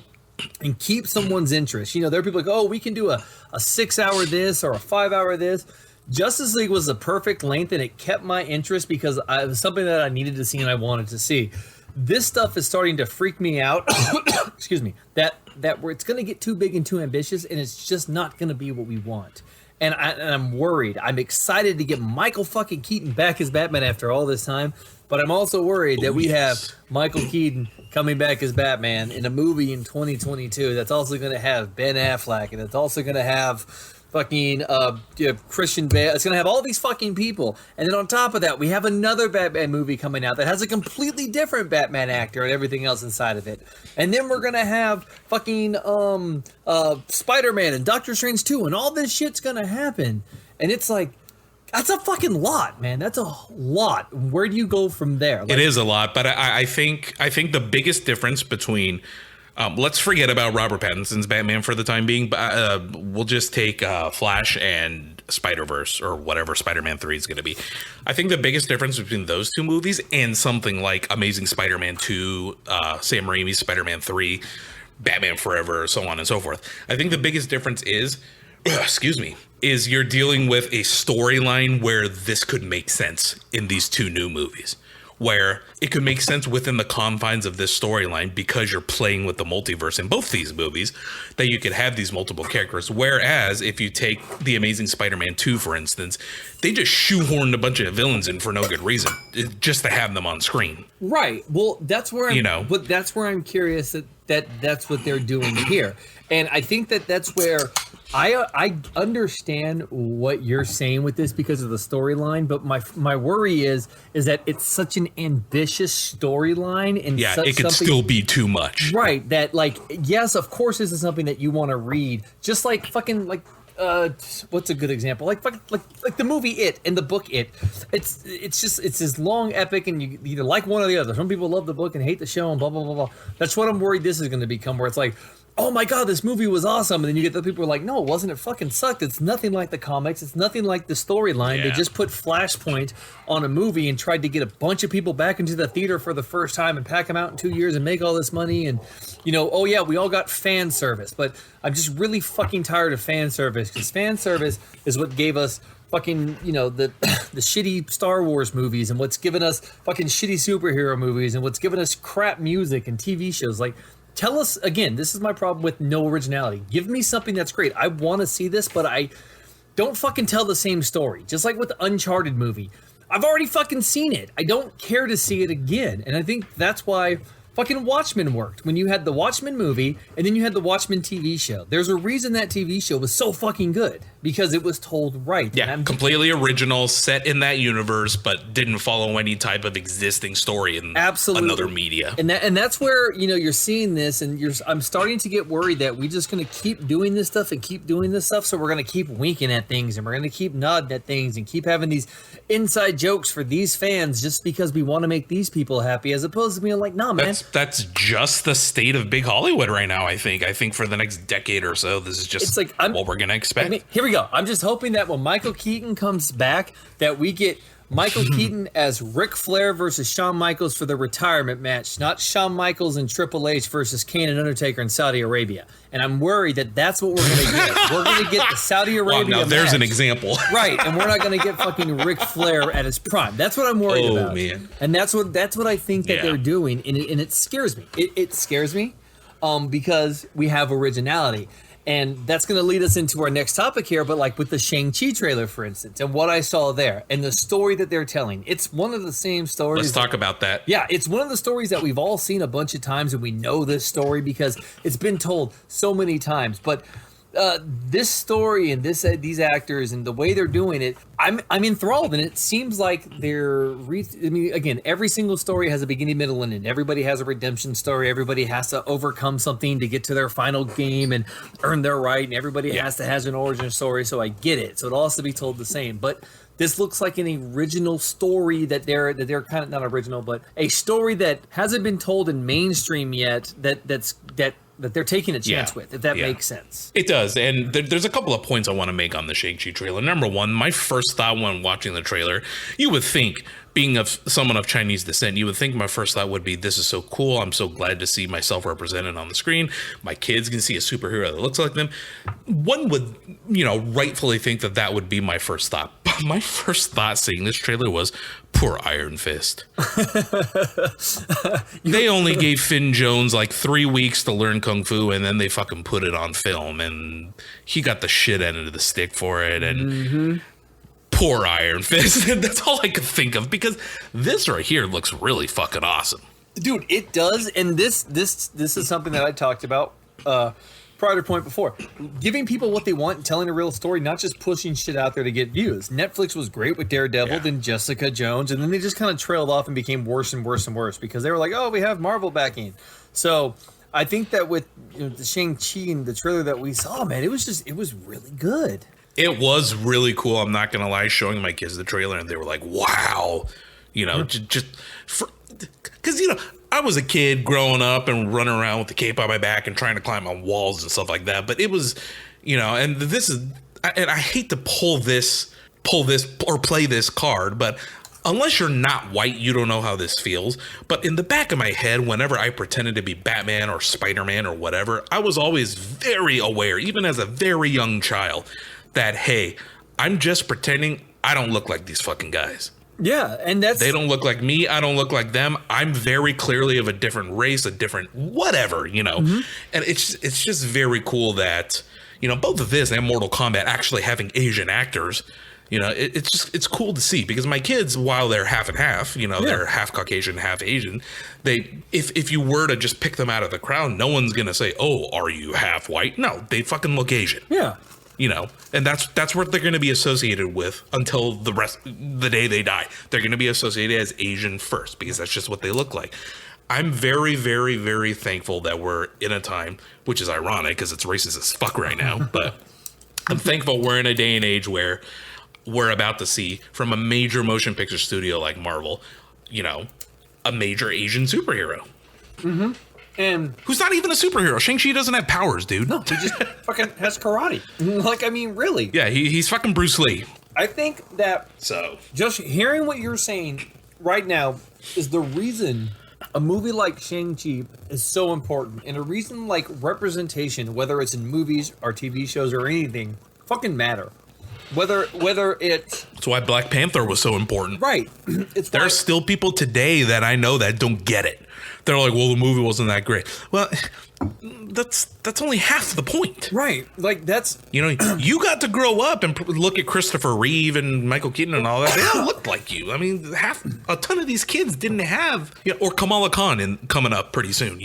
and keep someone's interest. You know, there are people like, oh, we can do a 6-hour this or a 5-hour this. Justice League was the perfect length, and it kept my interest because it was something that I needed to see and I wanted to see. This stuff is starting to freak me out. Excuse me. That where it's going to get too big and too ambitious, and it's just not going to be what we want. And I'm worried. I'm excited to get Michael fucking Keaton back as Batman after all this time, but I'm also worried that we have Michael Keaton coming back as Batman in a movie in 2022 that's also going to have Ben Affleck, and it's also going to have fucking Christian Bale. It's gonna have all these fucking people, and then on top of that, we have another Batman movie coming out that has a completely different Batman actor and everything else inside of it. And then we're gonna have fucking Spider-Man and Doctor Strange 2, and all this shit's gonna happen. And it's like, that's a fucking lot, man. That's a lot. Where do you go from there? It is a lot, but I think the biggest difference between let's forget about Robert Pattinson's Batman for the time being. We'll just take Flash and Spider-Verse, or whatever Spider-Man 3 is going to be. I think the biggest difference between those 2 movies and something like Amazing Spider-Man 2, Sam Raimi's Spider-Man 3, Batman Forever, so on and so forth. I think the biggest difference is, is you're dealing with a storyline where this could make sense in these 2 new movies, where it could make sense within the confines of this storyline because you're playing with the multiverse in both these movies, that you could have these multiple characters. Whereas if you take The Amazing Spider-Man 2, for instance, they just shoehorned a bunch of villains in for no good reason, just to have them on screen. Right. Well, that's where but that's where I'm curious that's what they're doing here. And I think that's where I understand what you're saying with this because of the storyline, but my worry is that it's such an ambitious storyline, and it could still be too much. Right. That, like, yes, of course, this is something that you want to read, just like fucking like. What's a good example? Like the movie It and the book It. It's this long epic, and you either like one or the other. Some people love the book and hate the show, and blah blah blah blah. That's what I'm worried this is going to become, where it's like, oh my god, this movie was awesome, and then you get the people who are like, no, it wasn't. It fucking sucked. It's nothing like the comics. It's nothing like the storyline. They just put Flashpoint on a movie and tried to get a bunch of people back into the theater for the first time and pack them out in 2 years and make all this money. And oh yeah, we all got fan service, but I'm just really fucking tired of fan service, because fan service is what gave us fucking, the shitty Star Wars movies, and what's given us fucking shitty superhero movies, and what's given us crap music and TV shows. Like, tell us, again, this is my problem with no originality. Give me something that's great. I want to see this, but I don't fucking tell the same story. Just like with the Uncharted movie. I've already fucking seen it. I don't care to see it again. And I think that's why fucking Watchmen worked. When you had the Watchmen movie and then you had the Watchmen TV show. There's a reason that TV show was so fucking good, because it was told right. Yeah, completely original, set in that universe, but didn't follow any type of existing story in another media. And that's where, you're seeing this, and I'm starting to get worried that we're just going to keep doing this stuff and keep doing this stuff. So we're going to keep winking at things, and we're going to keep nodding at things, and keep having these inside jokes for these fans just because we want to make these people happy, as opposed to being like, nah, man. That's just the state of big Hollywood right now, I think. I think for the next decade or so, this is just what we're going to expect. Here we go. I'm just hoping that when Michael Keaton comes back, that we get Michael Keaton as Ric Flair versus Shawn Michaels for the retirement match, not Shawn Michaels and Triple H versus Kane and Undertaker in Saudi Arabia. And I'm worried that that's what we're going to get. We're going to get the Saudi Arabia match. There's an example. Right, and we're not going to get fucking Ric Flair at his prime. That's what I'm worried about. Man. And that's what I think that they're doing, and it scares me. It scares me because we have originality. And that's going to lead us into our next topic here, but like with the Shang-Chi trailer, for instance, and what I saw there and the story that they're telling, it's one of the same stories. Let's talk about that. Yeah, it's one of the stories that we've all seen a bunch of times, and we know this story because it's been told so many times. But this story and these actors and the way they're doing it, I'm enthralled, and it seems like they're. I mean, again, every single story has a beginning, middle, and end. Everybody has a redemption story. Everybody has to overcome something to get to their final game and earn their right, and everybody has an origin story. So I get it. So it all has to be told the same, but. This looks like an original story that they're kind of not original, but a story that hasn't been told in mainstream yet. That they're taking a chance with, if that makes sense. It does, and there's a couple of points I want to make on the Shang-Chi trailer. Number one, my first thought when watching the trailer, you would think, being of someone of Chinese descent, you would think my first thought would be, this is so cool. I'm so glad to see myself represented on the screen. My kids can see a superhero that looks like them. One would, rightfully think that would be my first thought. But my first thought seeing this trailer was, poor Iron Fist. They only gave Finn Jones like 3 weeks to learn Kung Fu, and then they fucking put it on film, and he got the shit end of the stick for it, and poor Iron Fist. That's all I could think of, because this right here looks really fucking awesome. Dude, it does, and this is something that I talked about prior to point before. Giving people what they want and telling a real story, not just pushing shit out there to get views. Netflix was great with Daredevil, then Jessica Jones, and then they just kind of trailed off and became worse and worse and worse because they were like, oh, we have Marvel backing. So I think that with the Shang-Chi and the trailer that we saw, man, it was really good. It was really cool. I'm not going to lie, showing my kids the trailer and they were like, wow, because, I was a kid growing up and running around with the cape on my back and trying to climb on walls and stuff like that. But it was, and this is, and I hate to pull this or play this card, but unless you're not white, you don't know how this feels. But in the back of my head, whenever I pretended to be Batman or Spider-Man or whatever, I was always very aware, even as a very young child, that, hey, I'm just pretending I don't look like these fucking guys. Yeah, and they don't look like me. I don't look like them. I'm very clearly of a different race, a different whatever, And it's just very cool that, both of this and Mortal Kombat actually having Asian actors. It's cool to see, because my kids, while they're half and half, they're half Caucasian, half Asian. If you were to just pick them out of the crowd, no one's gonna say, "Oh, are you half white?" No, they fucking look Asian. Yeah. And that's what they're going to be associated with until the day they die. They're going to be associated as Asian first, because that's just what they look like. I'm very, very, very thankful that we're in a time, which is ironic because it's racist as fuck right now, but I'm thankful we're in a day and age where we're about to see, from a major motion picture studio like Marvel, a major Asian superhero. Mm-hmm. And who's not even a superhero. Shang-Chi doesn't have powers, dude. No, he just fucking has karate. Really. Yeah, he's fucking Bruce Lee. I think that just hearing what you're saying right now is the reason a movie like Shang-Chi is so important, and a reason like representation, whether it's in movies or TV shows or anything, fucking matter. Whether it's... That's why Black Panther was so important. Right. There are still people today that I know that don't get it. They're like, well, the movie wasn't that great. Well, that's only half the point. Right. Like, that's... you got to grow up and look at Christopher Reeve and Michael Keaton and all that. They all looked like you. I mean, a ton of these kids didn't have... or Kamala Khan coming up pretty soon,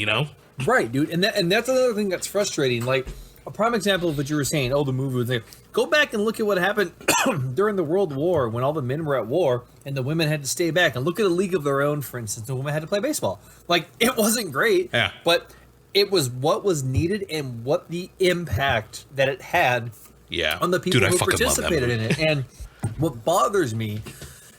Right, dude. And that's another thing that's frustrating. Like, a prime example of what you were saying, the movie was there. Go back and look at what happened during the World War when all the men were at war and the women had to stay back. And look at A League of Their Own, for instance. The women had to play baseball. Like, it wasn't great, but it was what was needed and what the impact that it had on the people who participated in it. And what bothers me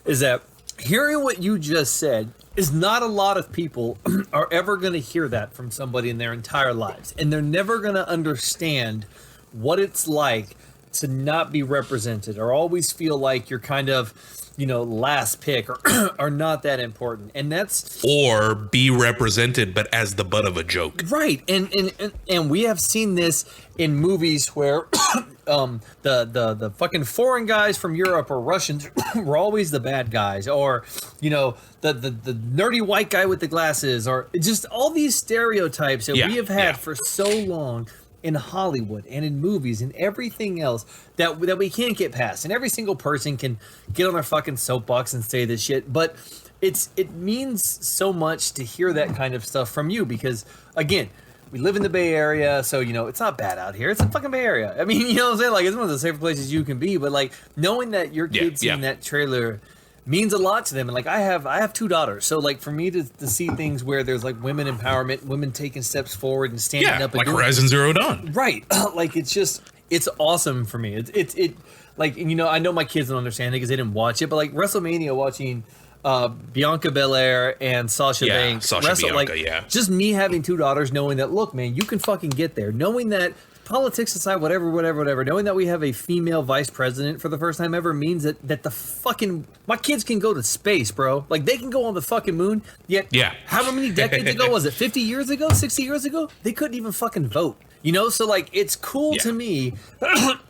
is that hearing what you just said is not a lot of people are ever going to hear that from somebody in their entire lives. And they're never going to understand what it's like to not be represented or always feel like you're kind of, last pick or are not that important. And that's... Or be represented, but as the butt of a joke. Right. And we have seen this in movies where the fucking foreign guys from Europe or Russians were always the bad guys, or, the nerdy white guy with the glasses, or just all these stereotypes that we have had for so long. in Hollywood and in movies and everything else that we can't get past. And every single person can get on their fucking soapbox and say this shit, but it means so much to hear that kind of stuff from you because, again, we live in the Bay Area, so, you know, it's not bad out here. It's the fucking Bay Area. I mean, you know what I'm saying? Like, it's one of the safer places you can be, but, like, knowing that your kids seeing that trailer means a lot to them. And, like, I have 2 daughters, so, like, for me to see things where there's, like, women empowerment, women taking steps forward and standing up. And like Horizon Zero Dawn. Right. Like, it's awesome for me. It like, you know, I know my kids don't understand it because they didn't watch it, but, like, WrestleMania watching Bianca Belair and Sasha Banks wrestle, Bianca, like, just me having 2 daughters, knowing that, look, man, you can fucking get there, knowing that politics aside, whatever, knowing that we have a female vice president for the first time ever means that the fucking, my kids can go to space, bro. Like, they can go on the fucking moon, yet however many decades ago was it, 50 years ago, 60 years ago, they couldn't even fucking vote. You know, so, like, it's cool to me,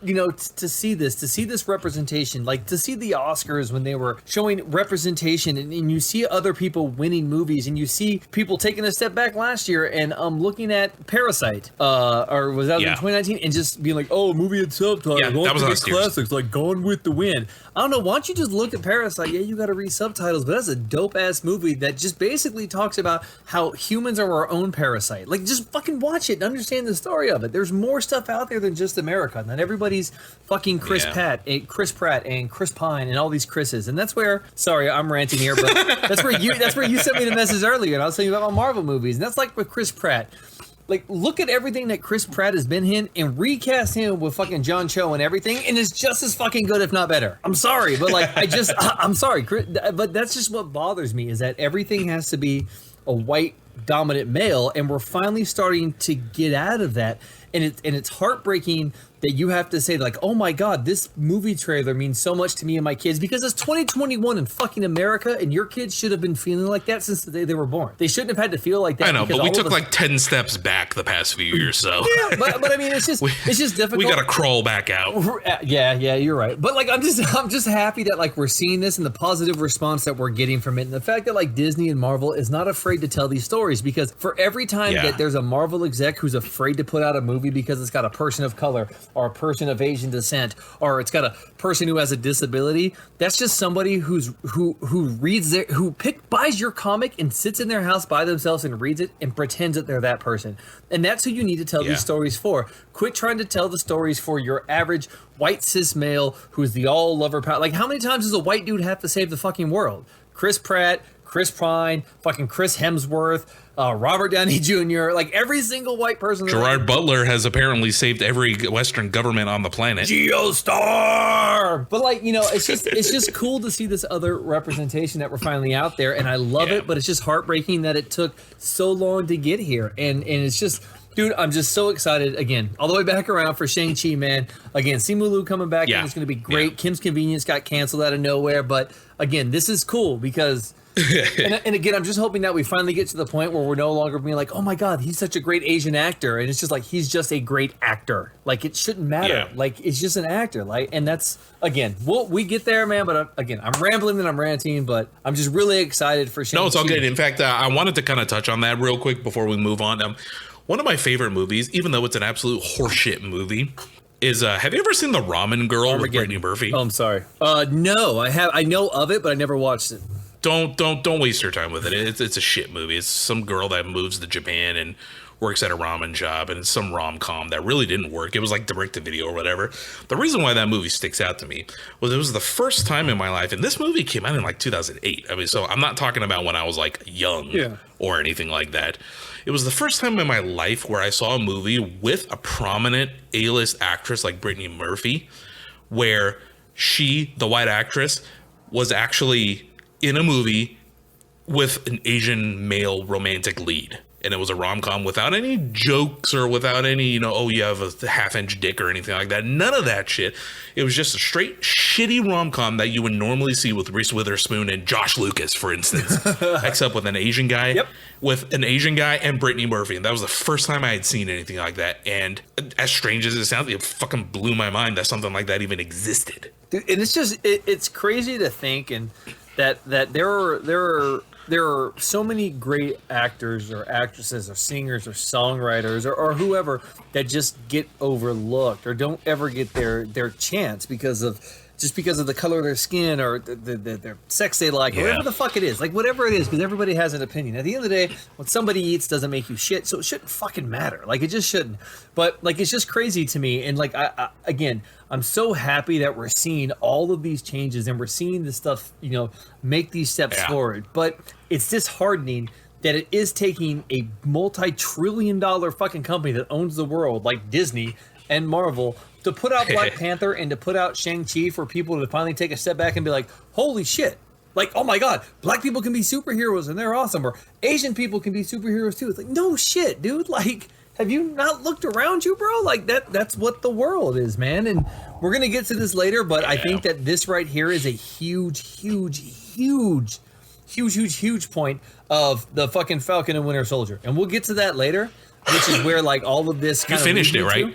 you know, to see this representation, like, to see the Oscars when they were showing representation and you see other people winning movies and you see people taking a step back last year and looking at Parasite, or was that in 2019, and just being like, oh, movie and subtitles, that was last year. Classics, like Gone with the Wind. I don't know, why don't you just look at Parasite? Yeah, you gotta read subtitles, but that's a dope-ass movie that just basically talks about how humans are our own parasite. Like, just fucking watch it and understand the story of it. There's more stuff out there than just America. Not everybody's fucking Chris Pratt and Chris Pine and all these Chris's. And that's where, sorry, I'm ranting here, but that's where you sent me the message earlier, and I was telling you about my Marvel movies. And that's like with Chris Pratt. Like, look at everything that Chris Pratt has been in and recast him with fucking John Cho and everything, and it's just as fucking good, if not better. I'm sorry, but, like, I'm sorry, Chris, but that's just what bothers me, is that everything has to be a white dominant male, and we're finally starting to get out of that. And it's heartbreaking that you have to say, like, oh my God, this movie trailer means so much to me and my kids because it's 2021 in fucking America, and your kids should have been feeling like that since the day they were born. They shouldn't have had to feel like that. I know, but we took like 10 steps back the past few years, so. Yeah, but I mean, it's just difficult. We got to crawl back out. Yeah, you're right. But, like, I'm just happy that, like, we're seeing this and the positive response that we're getting from it, and the fact that, like, Disney and Marvel is not afraid to tell these stories, because for every time that there's a Marvel exec who's afraid to put out a movie because it's got a person of color or a person of Asian descent, or it's got a person who has a disability, that's just somebody who buys your comic and sits in their house by themselves and reads it and pretends that they're that person. And that's who you need to tell these stories for. Quit trying to tell the stories for your average white cis male who's the all lover power. Like, how many times does a white dude have to save the fucking world? Chris Pratt, Chris Pine, fucking Chris Hemsworth, Robert Downey Jr., like every single white person. Gerard Butler has apparently saved every Western government on the planet. Geostorm! But, like, you know, it's just cool to see this other representation that we're finally out there, and I love it, but it's just heartbreaking that it took so long to get here. And it's just, dude, I'm just so excited, again, all the way back around for Shang-Chi, man. Again, Simu Liu coming back, and it's going to be great. Kim's Convenience got canceled out of nowhere, but again, this is cool because... and again, I'm just hoping that we finally get to the point where we're no longer being like, oh my God, he's such a great Asian actor, and it's just like, he's just a great actor. Like, it shouldn't matter. Like, it's just an actor. Like, and that's, again, we get there, man. But again, I'm rambling and I'm ranting, but I'm just really excited for Shang-Chi. No, it's all good. In fact, I wanted to kind of touch on that real quick before we move on. One of my favorite movies, even though it's an absolute horseshit movie, is have you ever seen The Ramen Girl with Brittany Murphy? Oh, I'm sorry. No, I know of it, but I never watched it. Don't waste your time with it. It's a shit movie. It's some girl that moves to Japan and works at a ramen shop, and it's some rom-com that really didn't work. It was like direct-to-video or whatever. The reason why that movie sticks out to me was it was the first time in my life, and this movie came out in like 2008. I mean, so I'm not talking about when I was like young or anything like that. It was the first time in my life where I saw a movie with a prominent A-list actress like Brittany Murphy, where she, the white actress, was actually in a movie with an Asian male romantic lead. And it was a rom-com without any jokes or without any, you know, oh, you have a half-inch dick or anything like that. None of that shit. It was just a straight shitty rom-com that you would normally see with Reese Witherspoon and Josh Lucas, for instance. Except with an Asian guy. With an Asian guy and Brittany Murphy. And that was the first time I had seen anything like that. And as strange as it sounds, it fucking blew my mind that something like that even existed. And it's just, it's crazy to think, and that there are there are so many great actors or actresses or singers or songwriters or whoever that just get overlooked or don't ever get their chance because of the color of their skin or their sex they like, or whatever the fuck it is. Like, whatever it is, because everybody has an opinion. At the end of the day, what somebody eats doesn't make you shit, so it shouldn't fucking matter. Like, it just shouldn't. But, like, it's just crazy to me. And, like, I'm so happy that we're seeing all of these changes and we're seeing this stuff, make these steps forward. But it's disheartening that it is taking a multi-trillion-dollar fucking company that owns the world, like Disney and Marvel, to put out Black Panther and to put out Shang-Chi for people to finally take a step back and be like, holy shit. Like, oh my God, black people can be superheroes and they're awesome. Or Asian people can be superheroes too. It's like, no shit, dude. Like, have you not looked around you, bro? Like, that's what the world is, man. And we're going to get to this later, but I think that this right here is a huge point of the fucking Falcon and Winter Soldier. And we'll get to that later, which is where, like, all of this kind of finished it, right?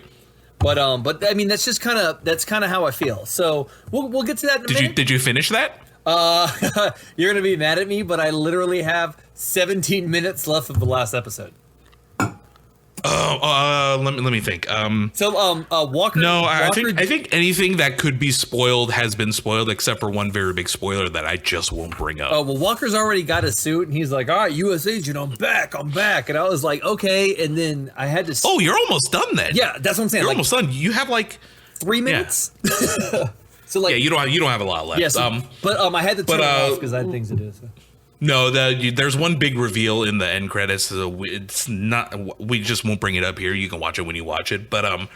But I mean, that's kind of how I feel. So we'll get to that in a minute. Did you finish that? You're gonna be mad at me, but I literally have 17 minutes left of the last episode. Let me think. Walker. No, I Walker, think anything that could be spoiled has been spoiled, except for one very big spoiler that I just won't bring up. Oh, well, Walker's already got a suit, and he's like, "All right, U.S. agent, I'm back," and I was like, "Okay," and then I had to. Oh, you're almost done then. Yeah, that's what I'm saying. You're almost done. You have like 3 minutes. Yeah. So like, you don't have a lot left. Yes, but I had to turn it off because I had things to do. So. No, there's one big reveal in the end credits. So it's not. We just won't bring it up here. You can watch it when you watch it. But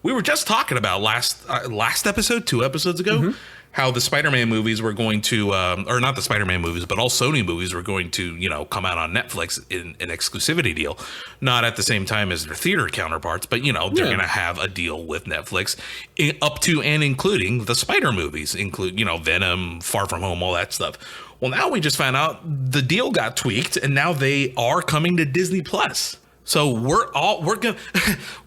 we were just talking about last episode, 2 episodes ago, how the Spider-Man movies were going to, or not the Spider-Man movies, but all Sony movies were going to, come out on Netflix in an exclusivity deal, not at the same time as their theater counterparts, but they're going to have a deal with Netflix up to and including the Spider movies, include Venom, Far From Home, all that stuff. Well, now we just found out the deal got tweaked, and now they are coming to Disney Plus. So we're gonna,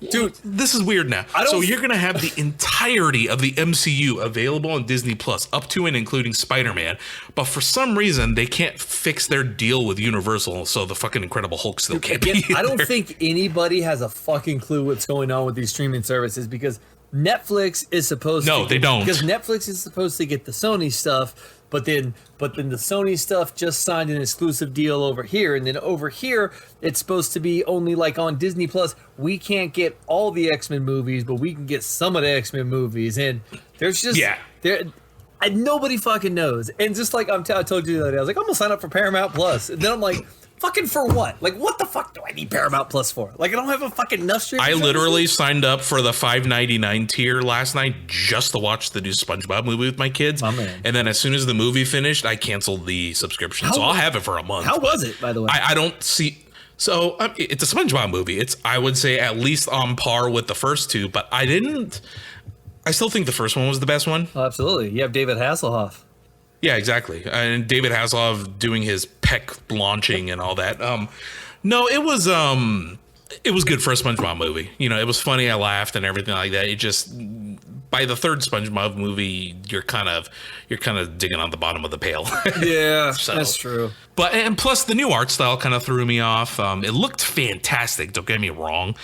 dude. This is weird now. So you're gonna have the entirety of the MCU available on Disney Plus, up to and including Spider-Man. But for some reason, they can't fix their deal with Universal, so the fucking Incredible Hulk still can't be. I don't think anybody has a fucking clue what's going on with these streaming services because Netflix is supposed to. No, they don't. Because Netflix is supposed to get the Sony stuff. But then the Sony stuff just signed an exclusive deal over here, and then over here it's supposed to be only like on Disney Plus. We can't get all the X-Men movies, but we can get some of the X-Men movies, and there's just nobody fucking knows. And just like I told you the other day, I was like, I'm gonna sign up for Paramount Plus, and then I'm like, fucking for what? Like, what the fuck do I need Paramount Plus for? Like, I don't have a fucking enough streaming I literally signed up for the $5.99 tier last night just to watch the new SpongeBob movie with my kids. Oh, man. And then as soon as the movie finished, I canceled the subscription. So I'll have it for a month. How was it, by the way? I don't see. So it's a SpongeBob movie. It's, I would say, at least on par with the first two, but I still think the first one was the best one. Oh, absolutely. You have David Hasselhoff. Yeah, exactly. And David Hasselhoff doing his peck launching and all that. No, it was good for a SpongeBob movie. It was funny. I laughed and everything like that. It just, by the third SpongeBob movie, you're kind of digging on the bottom of the pail. Yeah, so, that's true. And plus the new art style kind of threw me off. It looked fantastic. Don't get me wrong.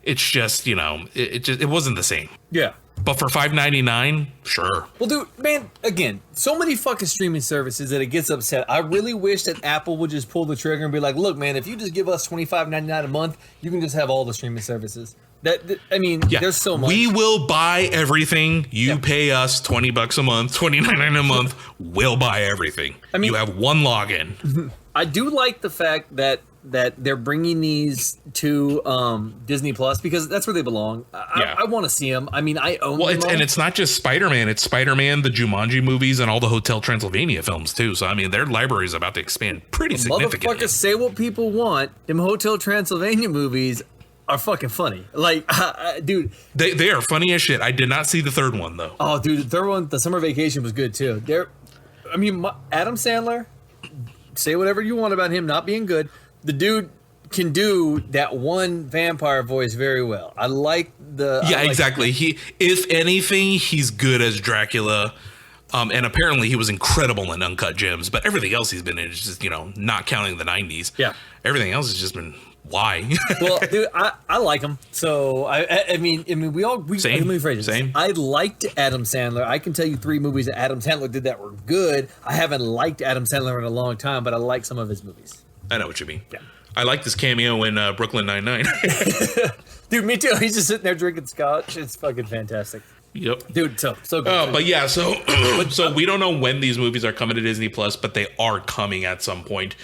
It's just, it wasn't the same. Yeah. But for $5.99, sure. Well, dude, man, again, so many fucking streaming services that it gets upset. I really wish that Apple would just pull the trigger and be like, look, man, if you just give us $25.99 a month, you can just have all the streaming services. There's so much. We will buy everything. You pay us $20 a month, $29.99 a month. We'll buy everything. You have one login. I do like the fact that they're bringing these to Disney Plus because that's where they belong. I want to see them. I own them. And it's not just Spider-Man. It's Spider-Man, the Jumanji movies, and all the Hotel Transylvania films too. So their library is about to expand pretty significantly. Motherfuckers, say what people want. Them Hotel Transylvania movies are fucking funny. Like, dude, they are funny as shit. I did not see the third one though. Oh, dude, the third one, The Summer Vacation, was good too. Adam Sandler. Say whatever you want about him not being good. The dude can do that one vampire voice very well. I like the... Yeah, exactly. If anything, he's good as Dracula. And apparently he was incredible in Uncut Gems, but everything else he's been in is just, not counting the 90s. Yeah. Everything else has just been, why? Well, dude, I like him. So I mean, Same. let me rephrase this. Same. I liked Adam Sandler. I can tell you 3 movies that Adam Sandler did that were good. I haven't liked Adam Sandler in a long time, but I like some of his movies. I know what you mean. Yeah. I like this cameo in Brooklyn Nine-Nine. Dude, me too. He's just sitting there drinking scotch. It's fucking fantastic. Yep. Dude, so good. But yeah, so we don't know when these movies are coming to Disney Plus, but they are coming at some point.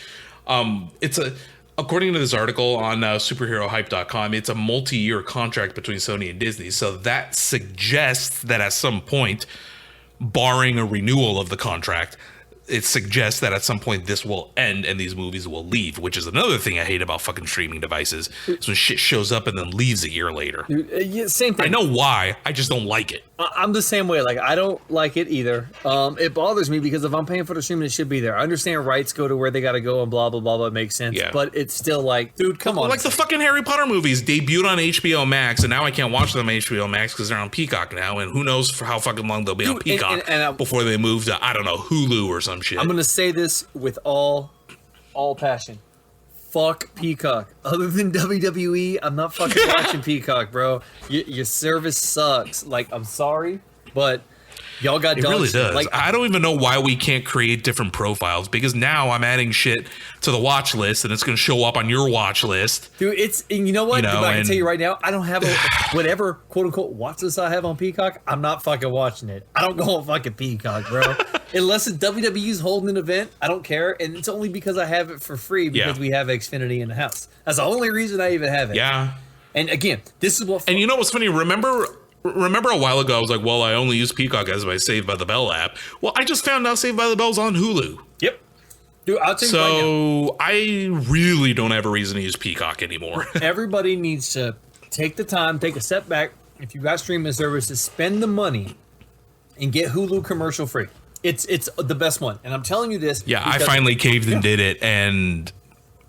According to this article on superherohype.com, it's a multi-year contract between Sony and Disney. So that suggests that at some point, barring a renewal of the contract, it suggests that at some point this will end and these movies will leave, which is another thing I hate about fucking streaming devices. Is when shit shows up and then leaves a year later. Yeah, same thing. I know why, I just don't like it. I'm the same way. Like, I don't like it either. It bothers me because if I'm paying for the streaming, it should be there. I understand rights go to where they got to go and blah, blah, blah, blah. It makes sense. Yeah. But it's still like, dude, come on. Like the fucking Harry Potter movies debuted on HBO Max, and now I can't watch them on HBO Max because they're on Peacock now, and who knows for how fucking long they'll be on Peacock before they move to, I don't know, Hulu or some shit. I'm going to say this with all passion. Fuck Peacock. Other than WWE, I'm not fucking watching Peacock, bro. Your service sucks. Like, I'm sorry, but y'all got it dog really shit. does. Like, I don't even know why we can't create different profiles, because now I'm adding shit to the watch list and it's going to show up on your watch list. dude, and you know what? But I can tell you right now, I don't have whatever quote unquote watch list I have on Peacock. I'm not fucking watching it. I don't go on fucking Peacock, bro. Unless it's WWE's holding an event, I don't care. And it's only because I have it for free because we have Xfinity in the house. That's the only reason I even have it. Yeah. And again, this is what. And you know what's funny? Remember a while ago, I was like, well, I only use Peacock as my Saved by the Bell app. Well, I just found out Saved by the Bell's on Hulu. Yep. Dude, I'll tell you right now. I really don't have a reason to use Peacock anymore. Everybody needs to take the time, take a step back. If you got streaming services, spend the money and get Hulu commercial free. It's the best one. And I'm telling you this. Yeah, I finally caved and did it. And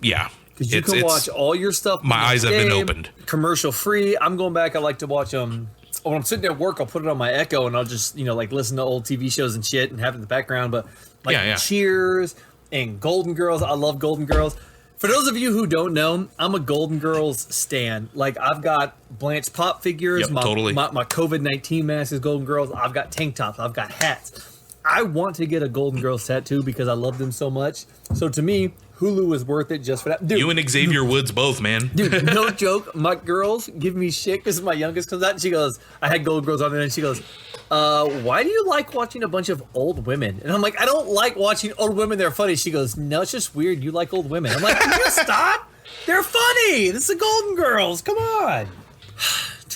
yeah. Because you can watch all your stuff. My eyes have been opened. Commercial free. I'm going back. I like to watch when I'm sitting at work, I'll put it on my Echo and I'll just, like listen to old TV shows and shit and have it in the background. But like Cheers and Golden Girls. I love Golden Girls. For those of you who don't know, I'm a Golden Girls stan. Like, I've got Blanche pop figures. Yep, totally. My COVID-19 mask is Golden Girls. I've got tank tops. I've got hats. I want to get a Golden Girls tattoo because I love them so much. So to me, Hulu is worth it just for that. Dude, you and Xavier Woods both, man. Dude, no joke. My girls give me shit because my youngest comes out and she goes, I had Golden Girls on there and she goes, why do you like watching a bunch of old women? And I'm like, I don't like watching old women. They're funny. She goes, no, it's just weird. You like old women. I'm like, can you stop? They're funny. This is the Golden Girls. Come on.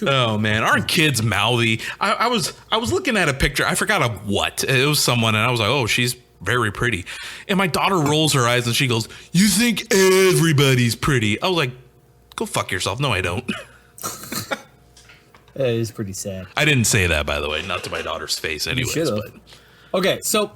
Oh man, aren't kids mouthy? I was looking at a picture. I forgot of what. It was someone, and I was like, oh, she's very pretty. And my daughter rolls her eyes and she goes, you think everybody's pretty? I was like, go fuck yourself. No, I don't. It is pretty sad. I didn't say that, by the way, not to my daughter's face anyways. But okay, so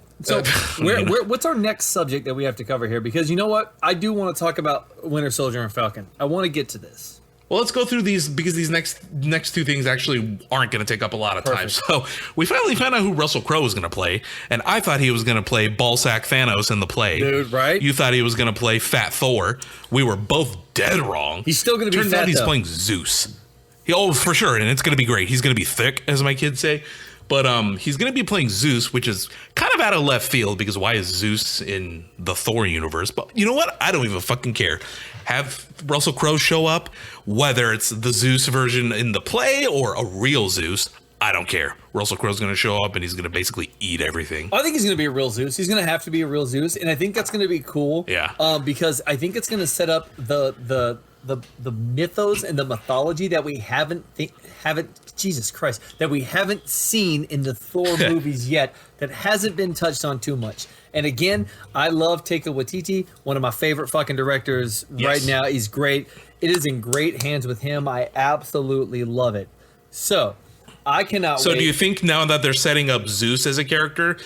what's our next subject that we have to cover here? Because you know what? I do want to talk about Winter Soldier and Falcon. I want to get to this. Well, let's go through these because these next two things actually aren't going to take up a lot of time. So we finally found out who Russell Crowe was going to play, and I thought he was going to play Ballsack Thanos in the play. Dude, right? You thought he was going to play Fat Thor. We were both dead wrong. He's still going to be fat. Turns out he's playing Zeus. For sure, and it's going to be great. He's going to be thick, as my kids say. But he's going to be playing Zeus, which is kind of out of left field because why is Zeus in the Thor universe? But you know what? I don't even fucking care. Have Russell Crowe show up, whether it's the Zeus version in the play or a real Zeus. I don't care. Russell Crowe's going to show up and he's going to basically eat everything. I think he's going to be a real Zeus. He's going to have to be a real Zeus, and I think that's going to be cool. Yeah. Because I think it's going to set up the mythos and the mythology that we haven't Jesus Christ, that we haven't seen in the Thor movies yet, that hasn't been touched on too much. And again, I love Taika Waititi, one of my favorite fucking directors right now. He's great. It is in great hands with him. I absolutely love it. So I cannot wait. So do you think now that they're setting up Zeus as a character,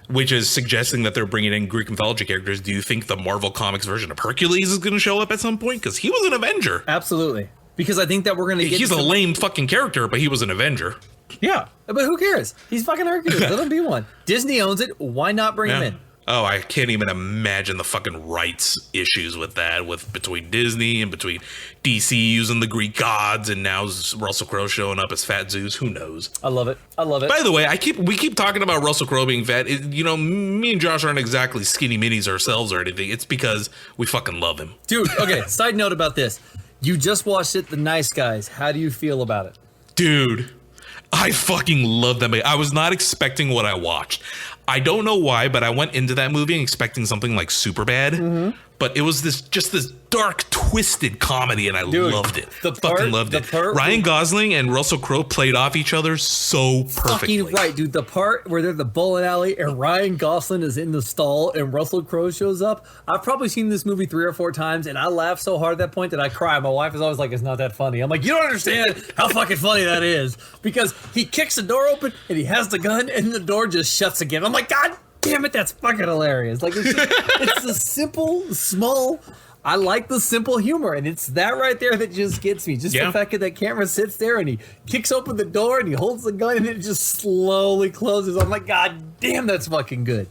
which is suggesting that they're bringing in Greek mythology characters, do you think the Marvel Comics version of Hercules is going to show up at some point? Because he was an Avenger. Absolutely. Because I think that we're going to get... He's a lame fucking character, but he was an Avenger. Yeah, but who cares? He's fucking Hercules. Let him be one. Disney owns it. Why not bring him in? Oh, I can't even imagine the fucking rights issues with that, with between Disney and between DC using the Greek gods, and now Russell Crowe showing up as Fat Zeus. Who knows? I love it. I love it. By the way, we keep talking about Russell Crowe being fat. Me and Josh aren't exactly skinny minis ourselves or anything. It's because we fucking love him, dude. Okay. Side note about this: you just watched it, The Nice Guys. How do you feel about it, dude? I fucking love that movie. I was not expecting what I watched. I don't know why, but I went into that movie expecting something like Superbad, but it was this dark, twisted comedy, and I loved it. Loved it. Ryan Gosling and Russell Crowe played off each other so perfectly. Fucking right, dude. The part where they're the bowling alley and Ryan Gosling is in the stall and Russell Crowe shows up. I've probably seen this movie 3 or 4 times, and I laughed so hard at that point that I cry. My wife is always like, "It's not that funny." I'm like, "You don't understand how fucking funny that is," because he kicks the door open and he has the gun and the door just shuts again. I'm like, God damn it, that's fucking hilarious. Like, it's the simple, small. I like the simple humor, and it's that right there that just gets me. Just the fact that that camera sits there and he kicks open the door and he holds the gun and it just slowly closes. I'm like, God damn, that's fucking good.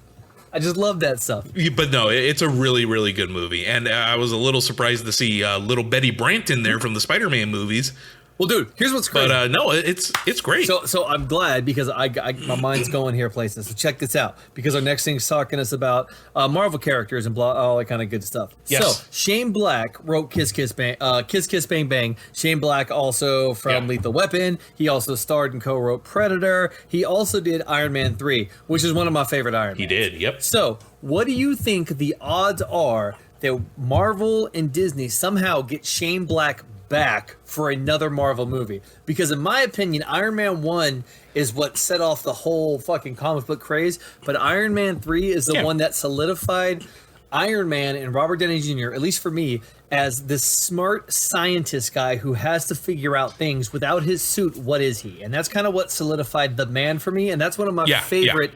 I just love that stuff. But no, it's a really, really good movie, and I was a little surprised to see little Betty Brant in there from the Spider-Man movies. Well, dude, here's what's crazy. But no, it's great. So I'm glad because my mind's going here places. So check this out, because our next thing's talking us about Marvel characters and blah, all that kind of good stuff. Yes. So Shane Black wrote Kiss Kiss Bang Bang. Shane Black also from Lethal Weapon. He also starred and co-wrote Predator. He also did Iron Man 3, which is one of my favorite Iron Man. He did. Yep. So what do you think the odds are that Marvel and Disney somehow get Shane Black back for another Marvel movie? Because in my opinion, Iron Man 1 is what set off the whole fucking comic book craze, but Iron Man 3 is the one that solidified Iron Man and Robert Downey Jr., at least for me, as this smart scientist guy who has to figure out things. Without his suit, what is he? And that's kind of what solidified the man for me, and that's one of my favorite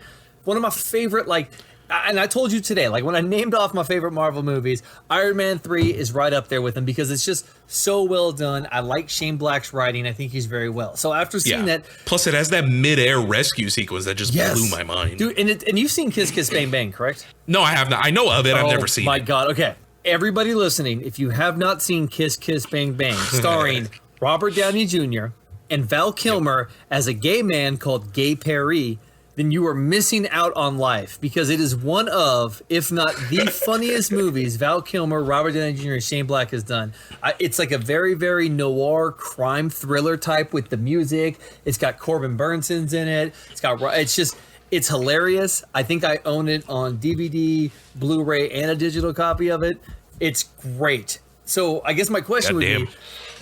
like. And I told you today, like when I named off my favorite Marvel movies, Iron Man 3 is right up there with them because it's just so well done. I like Shane Black's writing. I think he's very well. So after seeing that, plus it has that mid-air rescue sequence that just blew my mind, dude. And you've seen Kiss Kiss Bang Bang, correct? No, I have not. I know of it. I've never seen it. My God. Okay, everybody listening, if you have not seen Kiss Kiss Bang Bang, starring Robert Downey Jr. and Val Kilmer as a gay man called Gay Perry, then you are missing out on life, because it is one of, if not the funniest movies Val Kilmer, Robert Downey Jr., and Shane Black has done. It's like a very, very noir crime thriller type with the music. It's got Corbin Burnson in it. It's hilarious. I think I own it on DVD, Blu-ray, and a digital copy of it. It's great. So I guess my question would be,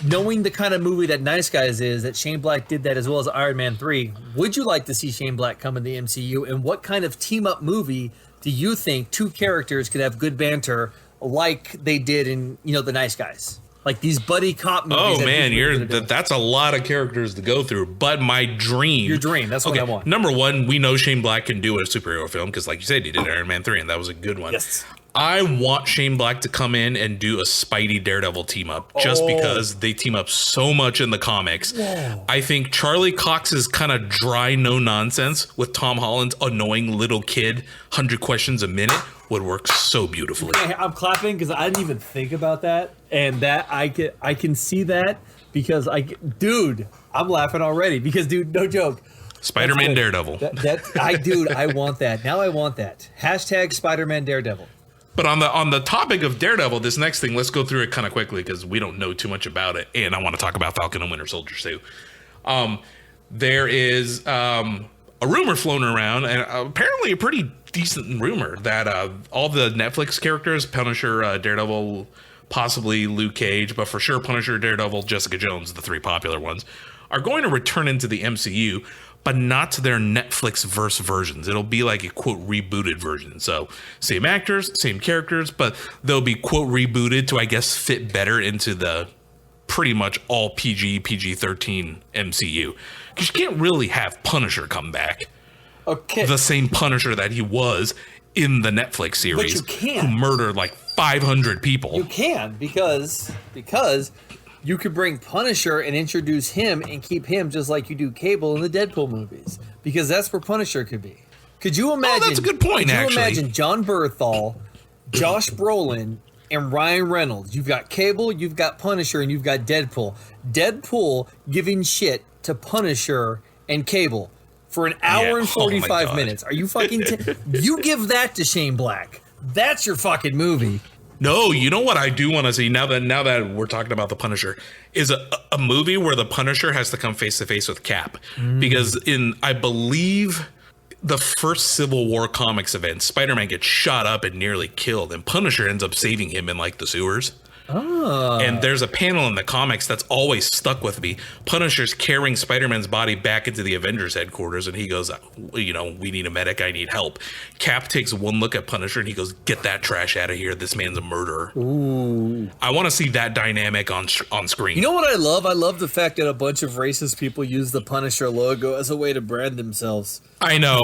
knowing the kind of movie that Nice Guys is, that Shane Black did that as well as Iron Man 3, would you like to see Shane Black come in the MCU? And what kind of team-up movie do you think two characters could have good banter like they did in, The Nice Guys? Like these buddy cop movies. Oh, man, that's a lot of characters to go through. But my dream... Your dream, that's what I want. Number one, we know Shane Black can do a superhero film because, like you said, he did Iron Man 3, and that was a good one. Yes. I want Shane Black to come in and do a Spidey Daredevil team up, just because they team up so much in the comics. Whoa. I think Charlie Cox's kind of dry, no nonsense with Tom Holland's annoying little kid, 100 questions a minute would work so beautifully. I'm clapping because I didn't even think about that, and that I can see that because I'm laughing already because, dude, no joke. Spider-Man Daredevil. I want that. Now I want that. # Spider-Man Daredevil. But on the topic of Daredevil, this next thing, let's go through it kind of quickly because we don't know too much about it, and I want to talk about Falcon and Winter Soldier too. There is a rumor floating around, and apparently a pretty decent rumor, that all the Netflix characters, Punisher, Daredevil, possibly Luke Cage, but for sure Punisher, Daredevil, Jessica Jones, the 3 popular ones, are going to return into the MCU, but not to their Netflix verse versions. It'll be like a quote rebooted version. So same actors, same characters, but they'll be quote rebooted to, I guess, fit better into the pretty much all PG-13 MCU. Because you can't really have Punisher come back. Okay. The same Punisher that he was in the Netflix series. But you can't. Who murdered like 500 people. You can because you could bring Punisher and introduce him and keep him just like you do Cable in the Deadpool movies, because that's where Punisher could be. Could you imagine? Oh, that's a good point, could you actually. imagine John Berthal, Josh Brolin, and Ryan Reynolds? You've got Cable, you've got Punisher, and you've got Deadpool. Deadpool giving shit to Punisher and Cable for an hour and 45 minutes. Are you fucking... you give that to Shane Black. That's your fucking movie. No, you know what I do want to see now that we're talking about the Punisher is a movie where the Punisher has to come face to face with Cap, because in, I believe, the first Civil War comics event, Spider-Man gets shot up and nearly killed, and Punisher ends up saving him in like the sewers. And there's a panel in the comics that's always stuck with me. Punisher's carrying Spider-Man's body back into the Avengers headquarters, and he goes, you know, we need a medic, I need help. Cap takes one look at Punisher and he goes, get that trash out of here, this man's a murderer. Ooh. I want to see that dynamic on screen. You know what I love? I love the fact that a bunch of racist people use the Punisher logo as a way to brand themselves. I know.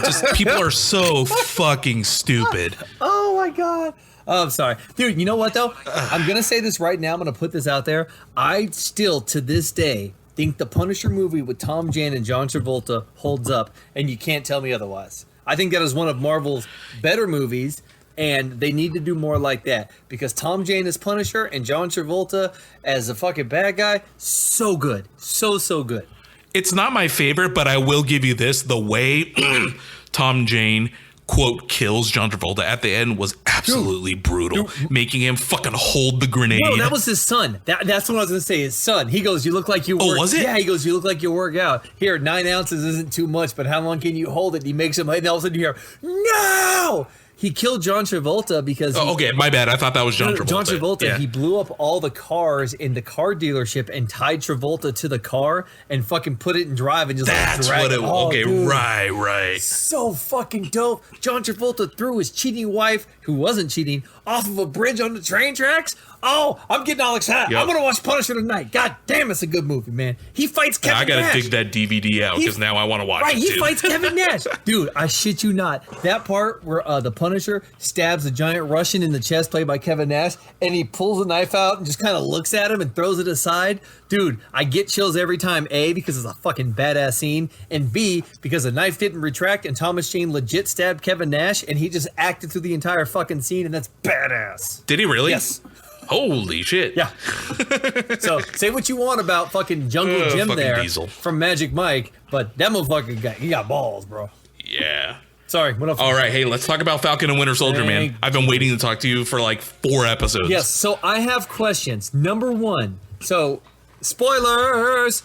Just people are so fucking stupid. Oh my God. Oh, I'm sorry. Dude, you know what, though? I'm going to say this right now. I'm going to put this out there. I still, to this day, think the Punisher movie with Tom Jane and John Travolta holds up, and you can't tell me otherwise. I think that is one of Marvel's better movies, and they need to do more like that, because Tom Jane as Punisher and John Travolta as a fucking bad guy, so good. So good. It's not my favorite, but I will give you this. The way Tom Jane, quote, kills John Travolta at the end was absolutely brutal, making him fucking hold the grenade. No, that was his son. That's what I was going to say, his son. He goes, you look like you work. Oh, was it? Yeah, he goes, you look like you work out. Here, 9 ounces isn't too much, but how long can you hold it? He makes him, and all of a sudden you hear, no! He killed John Travolta because... okay, my bad. I thought that was John Travolta. John Travolta, yeah. He blew up all the cars in the car dealership and tied Travolta to the car and fucking put it in drive and just That's drag what it was. Okay, dude. right. So fucking dope. John Travolta threw his cheating wife, who wasn't cheating, off of a bridge on the train tracks. Oh, I'm getting all excited. Yep. I'm going to watch Punisher tonight. God damn, it's a good movie, man. He fights Kevin I gotta Nash. dig that DVD out because now I want to watch it too. He fights Kevin Nash. Dude, I shit you not. That part where the Punisher stabs a giant Russian in the chest, played by Kevin Nash, and he pulls a knife out and just kind of looks at him and throws it aside. Dude, I get chills every time, A, because it's a fucking badass scene, and B, because the knife didn't retract and Thomas Jane legit stabbed Kevin Nash and he just acted through the entire fucking scene, and that's badass. Did he really? Yes. Holy shit. Yeah. So say what you want about fucking Jungle Jim fucking there Diesel. from Magic Mike, but that motherfucker he got balls, bro. Yeah. Sorry, what else? All right, hey, let's talk about Falcon and Winter Soldier, man. I've been waiting to talk to you for like 4 episodes. Yes, so I have questions. Number one, so spoilers.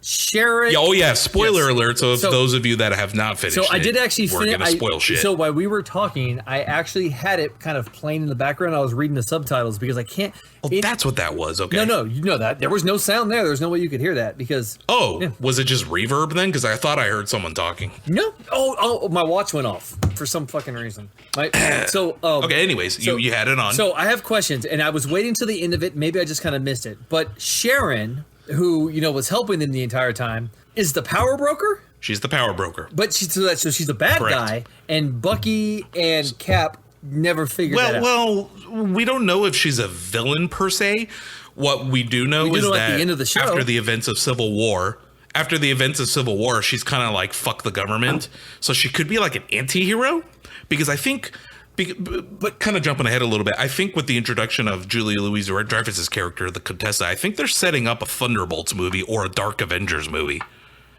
Sharon. Yeah, oh yeah, spoiler alert. So if those of you that have not finished, So I did actually we're gonna spoil shit. So while we were talking, I actually had it kind of playing in the background. I was reading the subtitles because I can't. That's what that was. Okay. No, you know that there was no sound there. There's no way you could hear that because. Was it just reverb then? Because I thought I heard someone talking. No. Oh, my watch went off for some fucking reason. Okay. Anyways, you had it on. So I have questions, and I was waiting till the end of it. Maybe I just kind of missed it. But Sharon, who was helping them the entire time, is the power broker. She's the power broker. But so she's a bad guy, and Bucky and Cap never figured that out. Well, we don't know if she's a villain per se. What we do know is that at the end of the show, after the events of Civil War, she's kind of like, fuck the government. So she could be like an anti-hero, because I think... But kind of jumping ahead a little bit, I think with the introduction of Julia Louis-Dreyfus's character, the Contessa, I think they're setting up a Thunderbolts movie or a Dark Avengers movie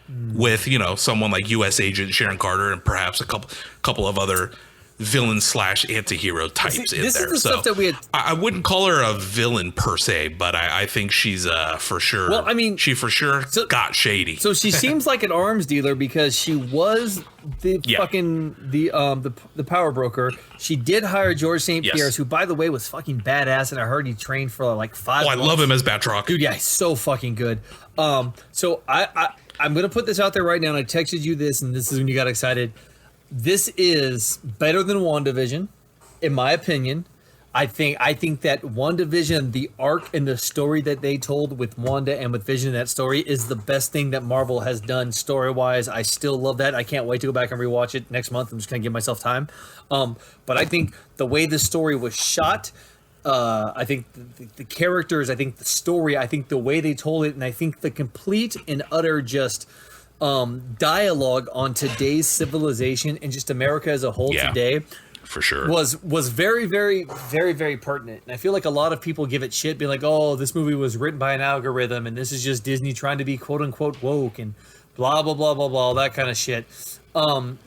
with, someone like U.S. Agent Sharon Carter and perhaps a couple of other villain / anti-hero types in there. This is the stuff that we had. I wouldn't call her a villain per se, but I think she's for sure. Well, I mean, she for sure got shady. So she seems like an arms dealer because she was the fucking the power broker. She did hire George St. Pierre, who, by the way, was fucking badass, and I heard he trained for like 5 months. I love him as Batroc. Dude, yeah, he's so fucking good. So I'm gonna put this out there right now, and I texted you this, and this is when you got excited. This is better than WandaVision, in my opinion. I think that WandaVision, the arc and the story that they told with Wanda and with Vision, that story is the best thing that Marvel has done story-wise. I still love that. I can't wait to go back and rewatch it next month. I'm just gonna give myself time. But I think the way the story was shot, I think the characters, I think the story, I think the way they told it, and I think the complete and utter just dialogue on today's civilization and just America as a whole today, for sure, was very, very, very, very pertinent. And I feel like a lot of people give it shit, being like, "Oh, this movie was written by an algorithm, and this is just Disney trying to be quote unquote woke and blah blah blah blah blah," all that kind of shit. And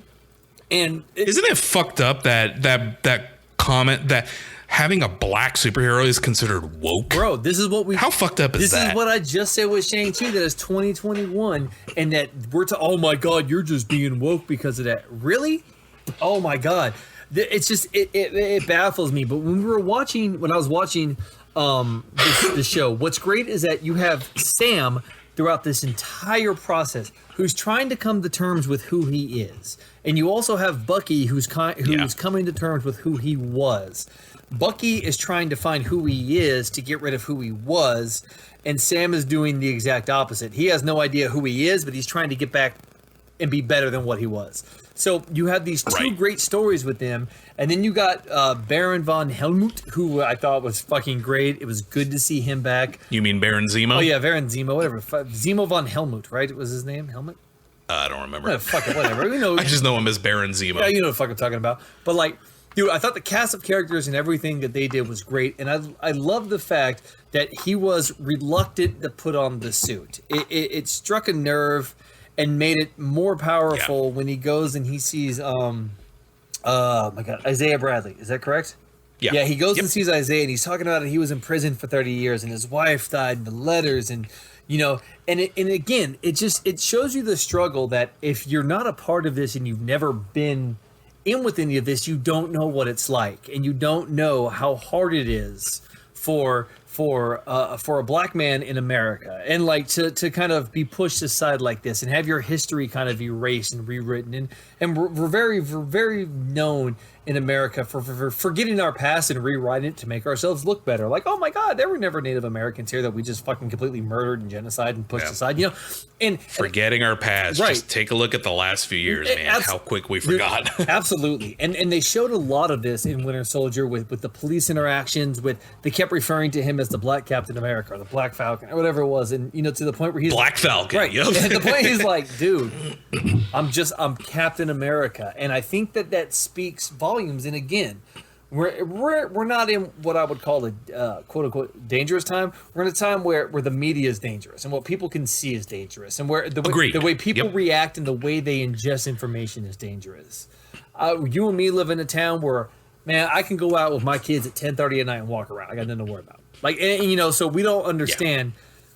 isn't it fucked up that comment that having a black superhero is considered woke? Bro, this is what we... How fucked up is that? This is what I just said with Shang-Chi, that it's 2021, and that we're oh my God, you're just being woke because of that. Really? Oh my God. It's just, it baffles me. But when I was watching this show, what's great is that you have Sam throughout this entire process who's trying to come to terms with who he is. And you also have Bucky who's coming to terms with who he was. Bucky is trying to find who he is to get rid of who he was, and Sam is doing the exact opposite. He has no idea who he is, but he's trying to get back and be better than what he was. So you have these two great stories with them, and then you got Baron von Helmut, who I thought was fucking great. It was good to see him back. You mean Baron Zemo? Oh yeah, Baron Zemo, whatever. Zemo von Helmut, right? Was his name Helmut? I don't remember. Fuck it, whatever. You know, I just know him as Baron Zemo. Yeah, you know what the fuck I'm talking about. But like, dude, I thought the cast of characters and everything that they did was great, and I love the fact that he was reluctant to put on the suit. It struck a nerve and made it more powerful when he goes and he sees oh my God, Isaiah Bradley. Is that correct? Yeah. Yeah, he goes and sees Isaiah, and he's talking about it. He was in prison for 30 years, and his wife died, and the letters, and you know, and again, it shows you the struggle that if you're not a part of this and you've never been in with any of this, you don't know what it's like, and you don't know how hard it is for a black man in America, and like to kind of be pushed aside like this and have your history kind of erased and rewritten, and we're very known in America for forgetting our past and rewriting it to make ourselves look better. Like, oh my God, there were never Native Americans here that we just fucking completely murdered and genocide and pushed aside, you know, and forgetting our past. Right. Just take a look at the last few years, man. How quick we forgot. Absolutely. And they showed a lot of this in Winter Soldier with the police interactions, they kept referring to him as the Black Captain America or the Black Falcon or whatever it was. And, you know, to the point where he's Black Falcon. Right. Yep. And the point he's like, dude, I'm Captain America. And I think that speaks volumes. And again, we're not in what I would call a quote unquote dangerous time. We're in a time where the media is dangerous and what people can see is dangerous, and where the way people react and the way they ingest information is dangerous. You and me live in a town where, man, I can go out with my kids at 10:30 at night and walk around. I got nothing to worry about. Like, and, you know, so we don't understand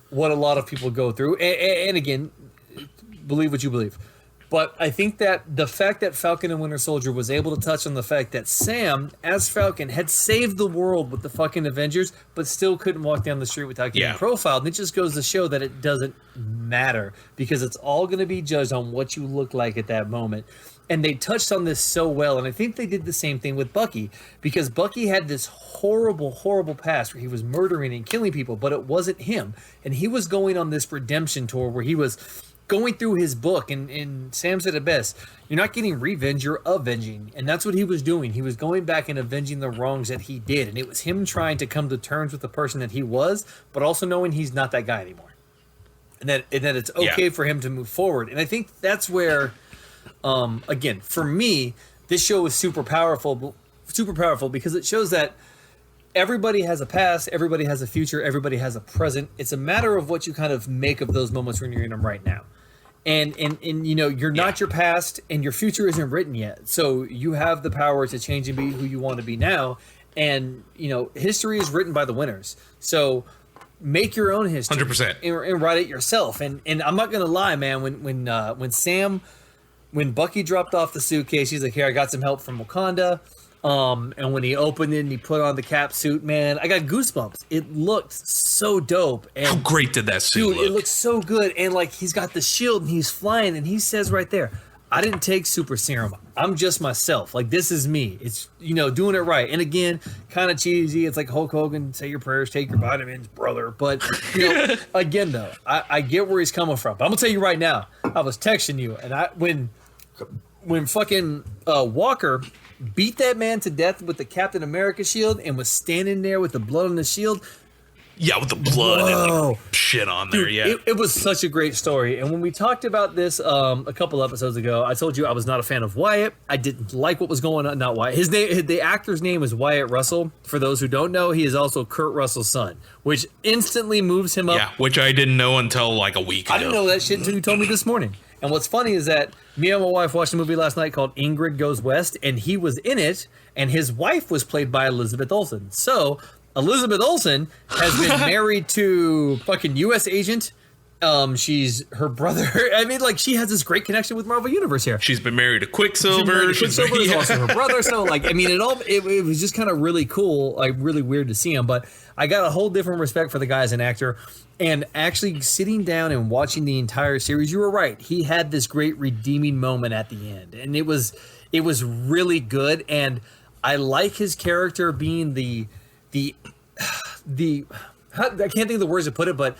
what a lot of people go through. And again, believe what you believe. But I think that the fact that Falcon and Winter Soldier was able to touch on the fact that Sam, as Falcon, had saved the world with the fucking Avengers, but still couldn't walk down the street without getting profiled. And it just goes to show that it doesn't matter, because it's all going to be judged on what you look like at that moment. And they touched on this so well. And I think they did the same thing with Bucky, because Bucky had this horrible, horrible past where he was murdering and killing people, but it wasn't him. And he was going on this redemption tour where he was going through his book, and Sam said it best: you're not getting revenge, you're avenging. And that's what he was doing. He was going back and avenging the wrongs that he did, and it was him trying to come to terms with the person that he was, but also knowing he's not that guy anymore, and that it's okay for him to move forward. And I think that's where, again, for me, this show is super powerful because it shows that everybody has a past, everybody has a future, everybody has a present. It's a matter of what you kind of make of those moments when you're in them right now. And you know, you're not your past, and your future isn't written yet. So you have the power to change and be who you want to be now. And, you know, history is written by the winners. So make your own history. 100%. And write it yourself. And I'm not going to lie, man, when Bucky dropped off the suitcase, he's like, here, I got some help from Wakanda. And when he opened it and he put on the cap suit, man, I got goosebumps. It looked so dope. And how great did that suit look? It looks so good. And like, he's got the shield and he's flying, and he says right there, I didn't take super serum. I'm just myself. Like, this is me. It's, you know, doing it right. And again, kind of cheesy. It's like Hulk Hogan, say your prayers, take your vitamins, brother. But, you know, again, though, I get where he's coming from. But I'm gonna tell you right now, I was texting you, and when fucking Walker beat that man to death with the Captain America shield and was standing there with the blood on the shield. Yeah, with the blood and like shit on there. Dude, yeah, it was such a great story. And when we talked about this a couple episodes ago, I told you I was not a fan of Wyatt. I didn't like what was going on. Not Wyatt. His name, the actor's name is Wyatt Russell. For those who don't know, he is also Kurt Russell's son, which instantly moves him up. Yeah, which I didn't know until like a week ago. I didn't know that shit until you told me this morning. And what's funny is that me and my wife watched a movie last night called Ingrid Goes West, and he was in it, and his wife was played by Elizabeth Olsen. So Elizabeth Olsen has been married to fucking U.S. agent. She's her brother. I mean, like, she has this great connection with Marvel Universe here. She's been married to Quicksilver. Quicksilver is also her brother. So, like, I mean, it was just kind of really cool, like, really weird to see him. But I got a whole different respect for the guy as an actor. And actually sitting down and watching the entire series, you were right. He had this great redeeming moment at the end, and it was really good. And I like his character being the I can't think of the words to put it, but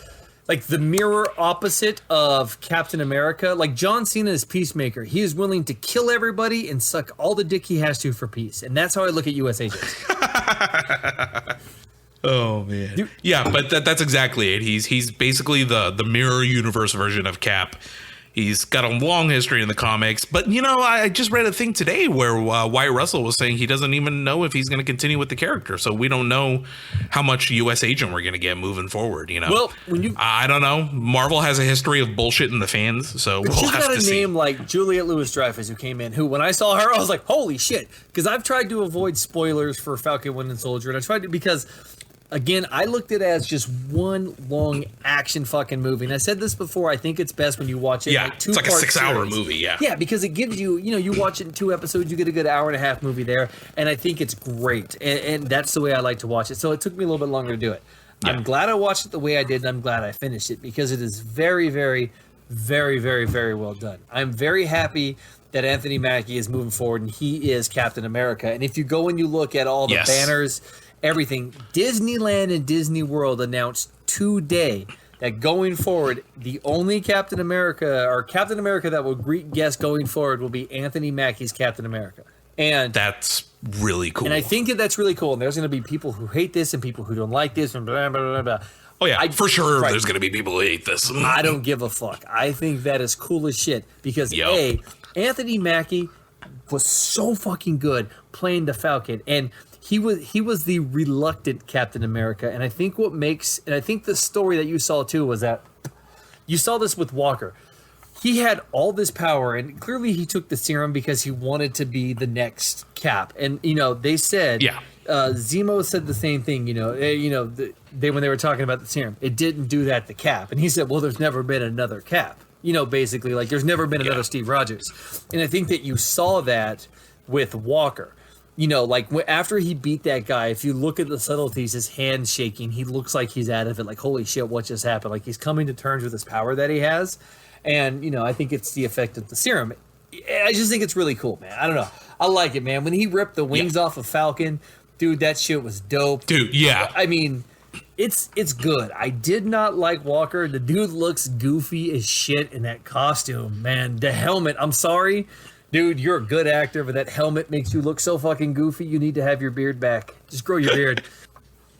like the mirror opposite of Captain America. Like John Cena is Peacemaker. He is willing to kill everybody and suck all the dick he has to for peace. And that's how I look at U.S. agents. Oh man. Dude. Yeah, but that's exactly it. He's basically the mirror universe version of Cap. He's got a long history in the comics, but you know, I just read a thing today where Wyatt Russell was saying he doesn't even know if he's going to continue with the character, so we don't know how much U.S. agent we're going to get moving forward. You know, well, I don't know. Marvel has a history of bullshitting the fans, so we'll have to see. Name like Juliette Lewis-Dreyfus, who came in, who when I saw her, I was like, holy shit, because I've tried to avoid spoilers for Falcon and Winter Soldier, and I tried to because. Again, I looked at it as just one long action fucking movie. And I said this before, I think it's best when you watch it. Yeah, like it's like a 6-hour movie, yeah. Yeah, because it gives you, you watch it in 2 episodes, you get a good hour and a half movie there. And I think it's great. And that's the way I like to watch it. So it took me a little bit longer to do it. Yeah. I'm glad I watched it the way I did, and I'm glad I finished it because it is very, very, very, very, very well done. I'm very happy that Anthony Mackie is moving forward, and he is Captain America. And if you go and you look at all the banners, everything, Disneyland and Disney World announced today that going forward, the only Captain America that will greet guests going forward will be Anthony Mackie's Captain America. And that's really cool. And I think that's really cool. And there's going to be people who hate this and people who don't like this and blah, blah, blah, blah. Oh, yeah, for sure. Right. There's going to be people who hate this. I don't give a fuck. I think that is cool as shit because, Anthony Mackie was so fucking good playing the Falcon. And he was the reluctant Captain America, and I think the story that you saw too was that you saw this with Walker. He had all this power, and clearly he took the serum because he wanted to be the next Cap. And they said, Zemo said the same thing. When they were talking about the serum, it didn't do that to Cap, and he said, well, there's never been another Cap. Basically, like there's never been another Steve Rogers, and I think that you saw that with Walker. Like after he beat that guy, if you look at the subtleties, his hand shaking, he looks like he's out of it. Like, holy shit, what just happened? Like he's coming to terms with this power that he has. And, I think it's the effect of the serum. I just think it's really cool, man. I don't know. I like it, man. When he ripped the wings off of Falcon, dude, that shit was dope. Dude, yeah. I mean, it's good. I did not like Walker. The dude looks goofy as shit in that costume, man. The helmet, I'm sorry. Dude, you're a good actor, but that helmet makes you look so fucking goofy. You need to have your beard back. Just grow your beard.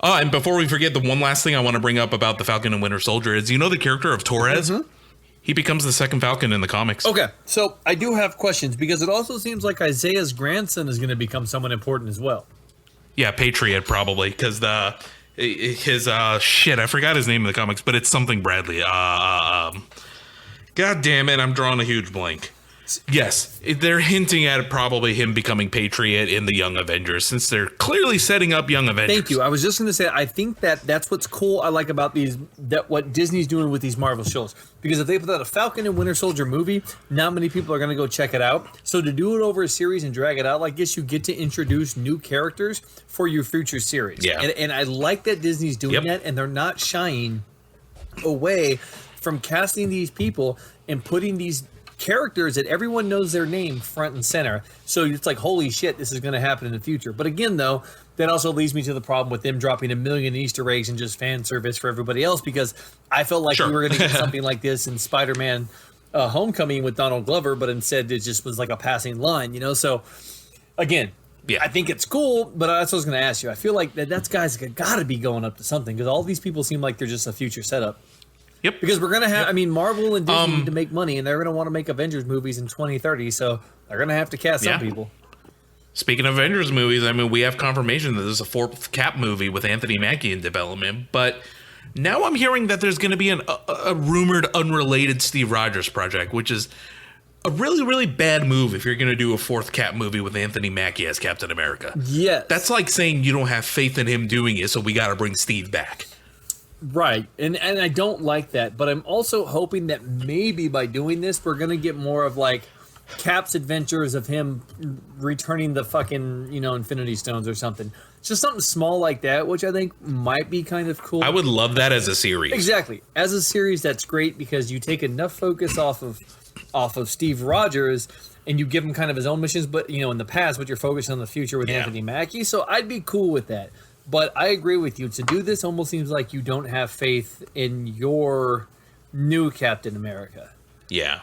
And before we forget, the one last thing I want to bring up about the Falcon and Winter Soldier is, the character of Torres? Mm-hmm. He becomes the second Falcon in the comics. Okay, so I do have questions, because it also seems like Isaiah's grandson is going to become someone important as well. Yeah, Patriot, probably, because his I forgot his name in the comics, but it's something Bradley. God damn it, I'm drawing a huge blank. Yes, they're hinting at probably him becoming Patriot in the Young Avengers, since they're clearly setting up Young Avengers. Thank you. I was just going to say, I think that's what's cool. I like about what Disney's doing with these Marvel shows, because if they put out a Falcon and Winter Soldier movie, not many people are going to go check it out. So to do it over a series and drag it out like this, you get to introduce new characters for your future series. Yeah. And I like that Disney's doing that, and they're not shying away from casting these people and putting these characters that everyone knows their name front and center. So it's like, holy shit, this is going to happen in the future. But again, though, that also leads me to the problem with them dropping 1 million Easter eggs and just fan service for everybody else, because I felt like we were going to get something like this in Spider-Man Homecoming with Donald Glover, but instead it just was like a passing line, So again, Yeah. I think it's cool, but that's what I was going to ask you. I feel like that's guys got to be going up to something because all these people seem like they're just a future setup. Yep. Because we're going to have, I mean, Marvel and Disney need to make money, and they're going to want to make Avengers movies in 2030, so they're going to have to cast some people. Speaking of Avengers movies, I mean, we have confirmation that there's a fourth Cap movie with Anthony Mackie in development, but now I'm hearing that there's going to be a rumored unrelated Steve Rogers project, which is a really, really bad move if you're going to do a fourth Cap movie with Anthony Mackie as Captain America. Yes. That's like saying you don't have faith in him doing it, so we got to bring Steve back. Right. And I don't like that, but I'm also hoping that maybe by doing this, we're going to get more of like Cap's adventures of him returning the fucking, Infinity Stones or something. Just something small like that, which I think might be kind of cool. I would love that as a series. Exactly. As a series, that's great because you take enough focus off of Steve Rogers and you give him kind of his own missions, but in the past, but you're focused on the future with Anthony Mackie. So I'd be cool with that. But I agree with you. To do this almost seems like you don't have faith in your new Captain America. Yeah.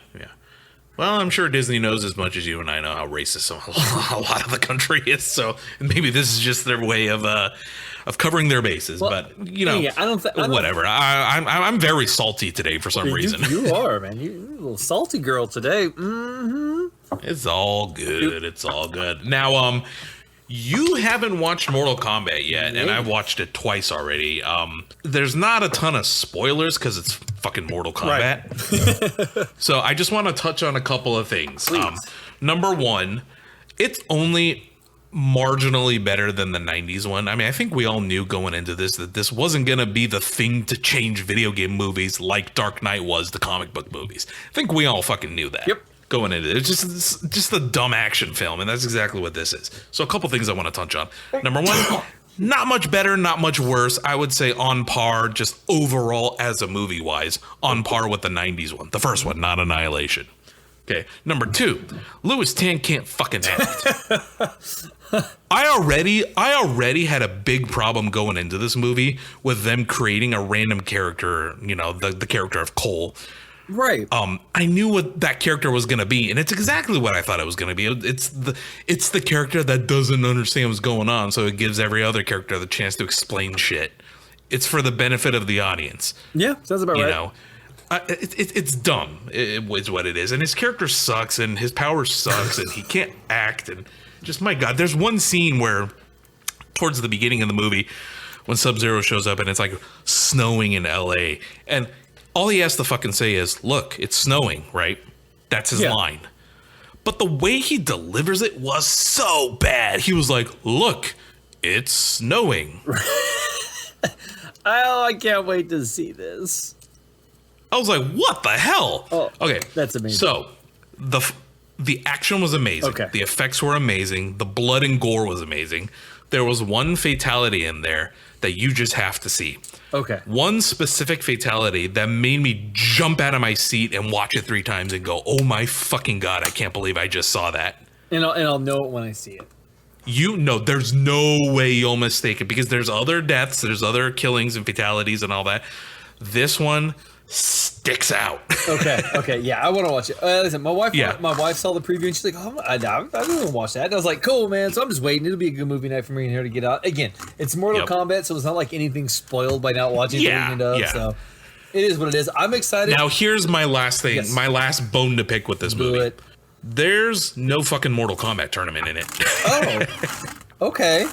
Well, I'm sure Disney knows as much as you and I know how racist a lot of the country is. So maybe this is just their way of covering their bases. Well, but whatever. I'm very salty today for some reason. You are, man. You're a little salty girl today. Mm-hmm. It's all good. It's all good. Now, you haven't watched Mortal Kombat yet, and I've watched it twice already. There's not a ton of spoilers because it's fucking Mortal Kombat. Right. So I just want to touch on a couple of things. Number one, it's only marginally better than the 90s one. I mean, I think we all knew going into this that this wasn't going to be the thing to change video game movies like Dark Knight was the comic book movies. I think we all fucking knew that. Yep. Going into it. It's just a dumb action film, and that's exactly what this is. So a couple things I want to touch on. Number one, not much better, not much worse. I would say on par, just overall as a movie-wise, on par with the 90s one. The first one, not Annihilation. Okay. Number two, Louis Tan can't fucking act. I already had a big problem going into this movie with them creating a random character, the character of Cole. Right. I knew what that character was going to be, and it's exactly what I thought it was going to be. It's the character that doesn't understand what's going on, so it gives every other character the chance to explain shit. It's for the benefit of the audience. Yeah, sounds about right. It's dumb. It's what it is, and his character sucks, and his power sucks, and he can't act, and just my God, there's one scene where, towards the beginning of the movie, when Sub-Zero shows up, and it's like snowing in L.A., and all he has to fucking say is, look, it's snowing, right? That's his line. But the way he delivers it was so bad. He was like, look, it's snowing. I can't wait to see this. I was like, what the hell? Oh, okay. That's amazing. So the action was amazing. Okay. The effects were amazing. The blood and gore was amazing. There was one fatality in there that you just have to see. Okay. One specific fatality that made me jump out of my seat and watch it 3 times and go, oh my fucking God, I can't believe I just saw that. And I'll know it when I see it. There's no way you'll mistake it because there's other deaths, there's other killings and fatalities and all that. This one sticks out. Okay, yeah, I want to watch it. Listen, my wife saw the preview and she's like, "Oh, I don't want to watch that." And I was like, "Cool, man." So I'm just waiting. It'll be a good movie night for me and her to get out. Again, it's Mortal Kombat, so it's not like anything spoiled by not watching it. So it is what it is. I'm excited. Now here's my last thing, my last bone to pick with this movie. There's no fucking Mortal Kombat tournament in it. Oh, okay.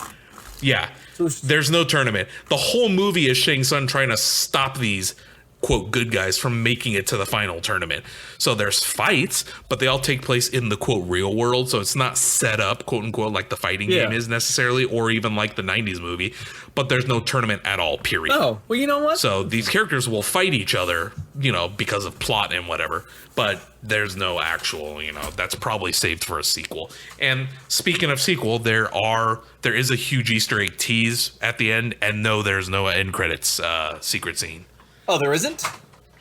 Yeah, there's no tournament. The whole movie is Shang Tsung trying to stop these quote good guys from making it to the final tournament. So there's fights, but they all take place in the quote real world. So it's not set up quote unquote like the fighting game is necessarily, or even like the 90s movie, but there's no tournament at all, period. Oh, well, you know what? So these characters will fight each other, because of plot and whatever, but there's no actual, that's probably saved for a sequel. And speaking of sequel, there is a huge Easter egg tease at the end, and no, there's no end credits secret scene. Oh, there isn't?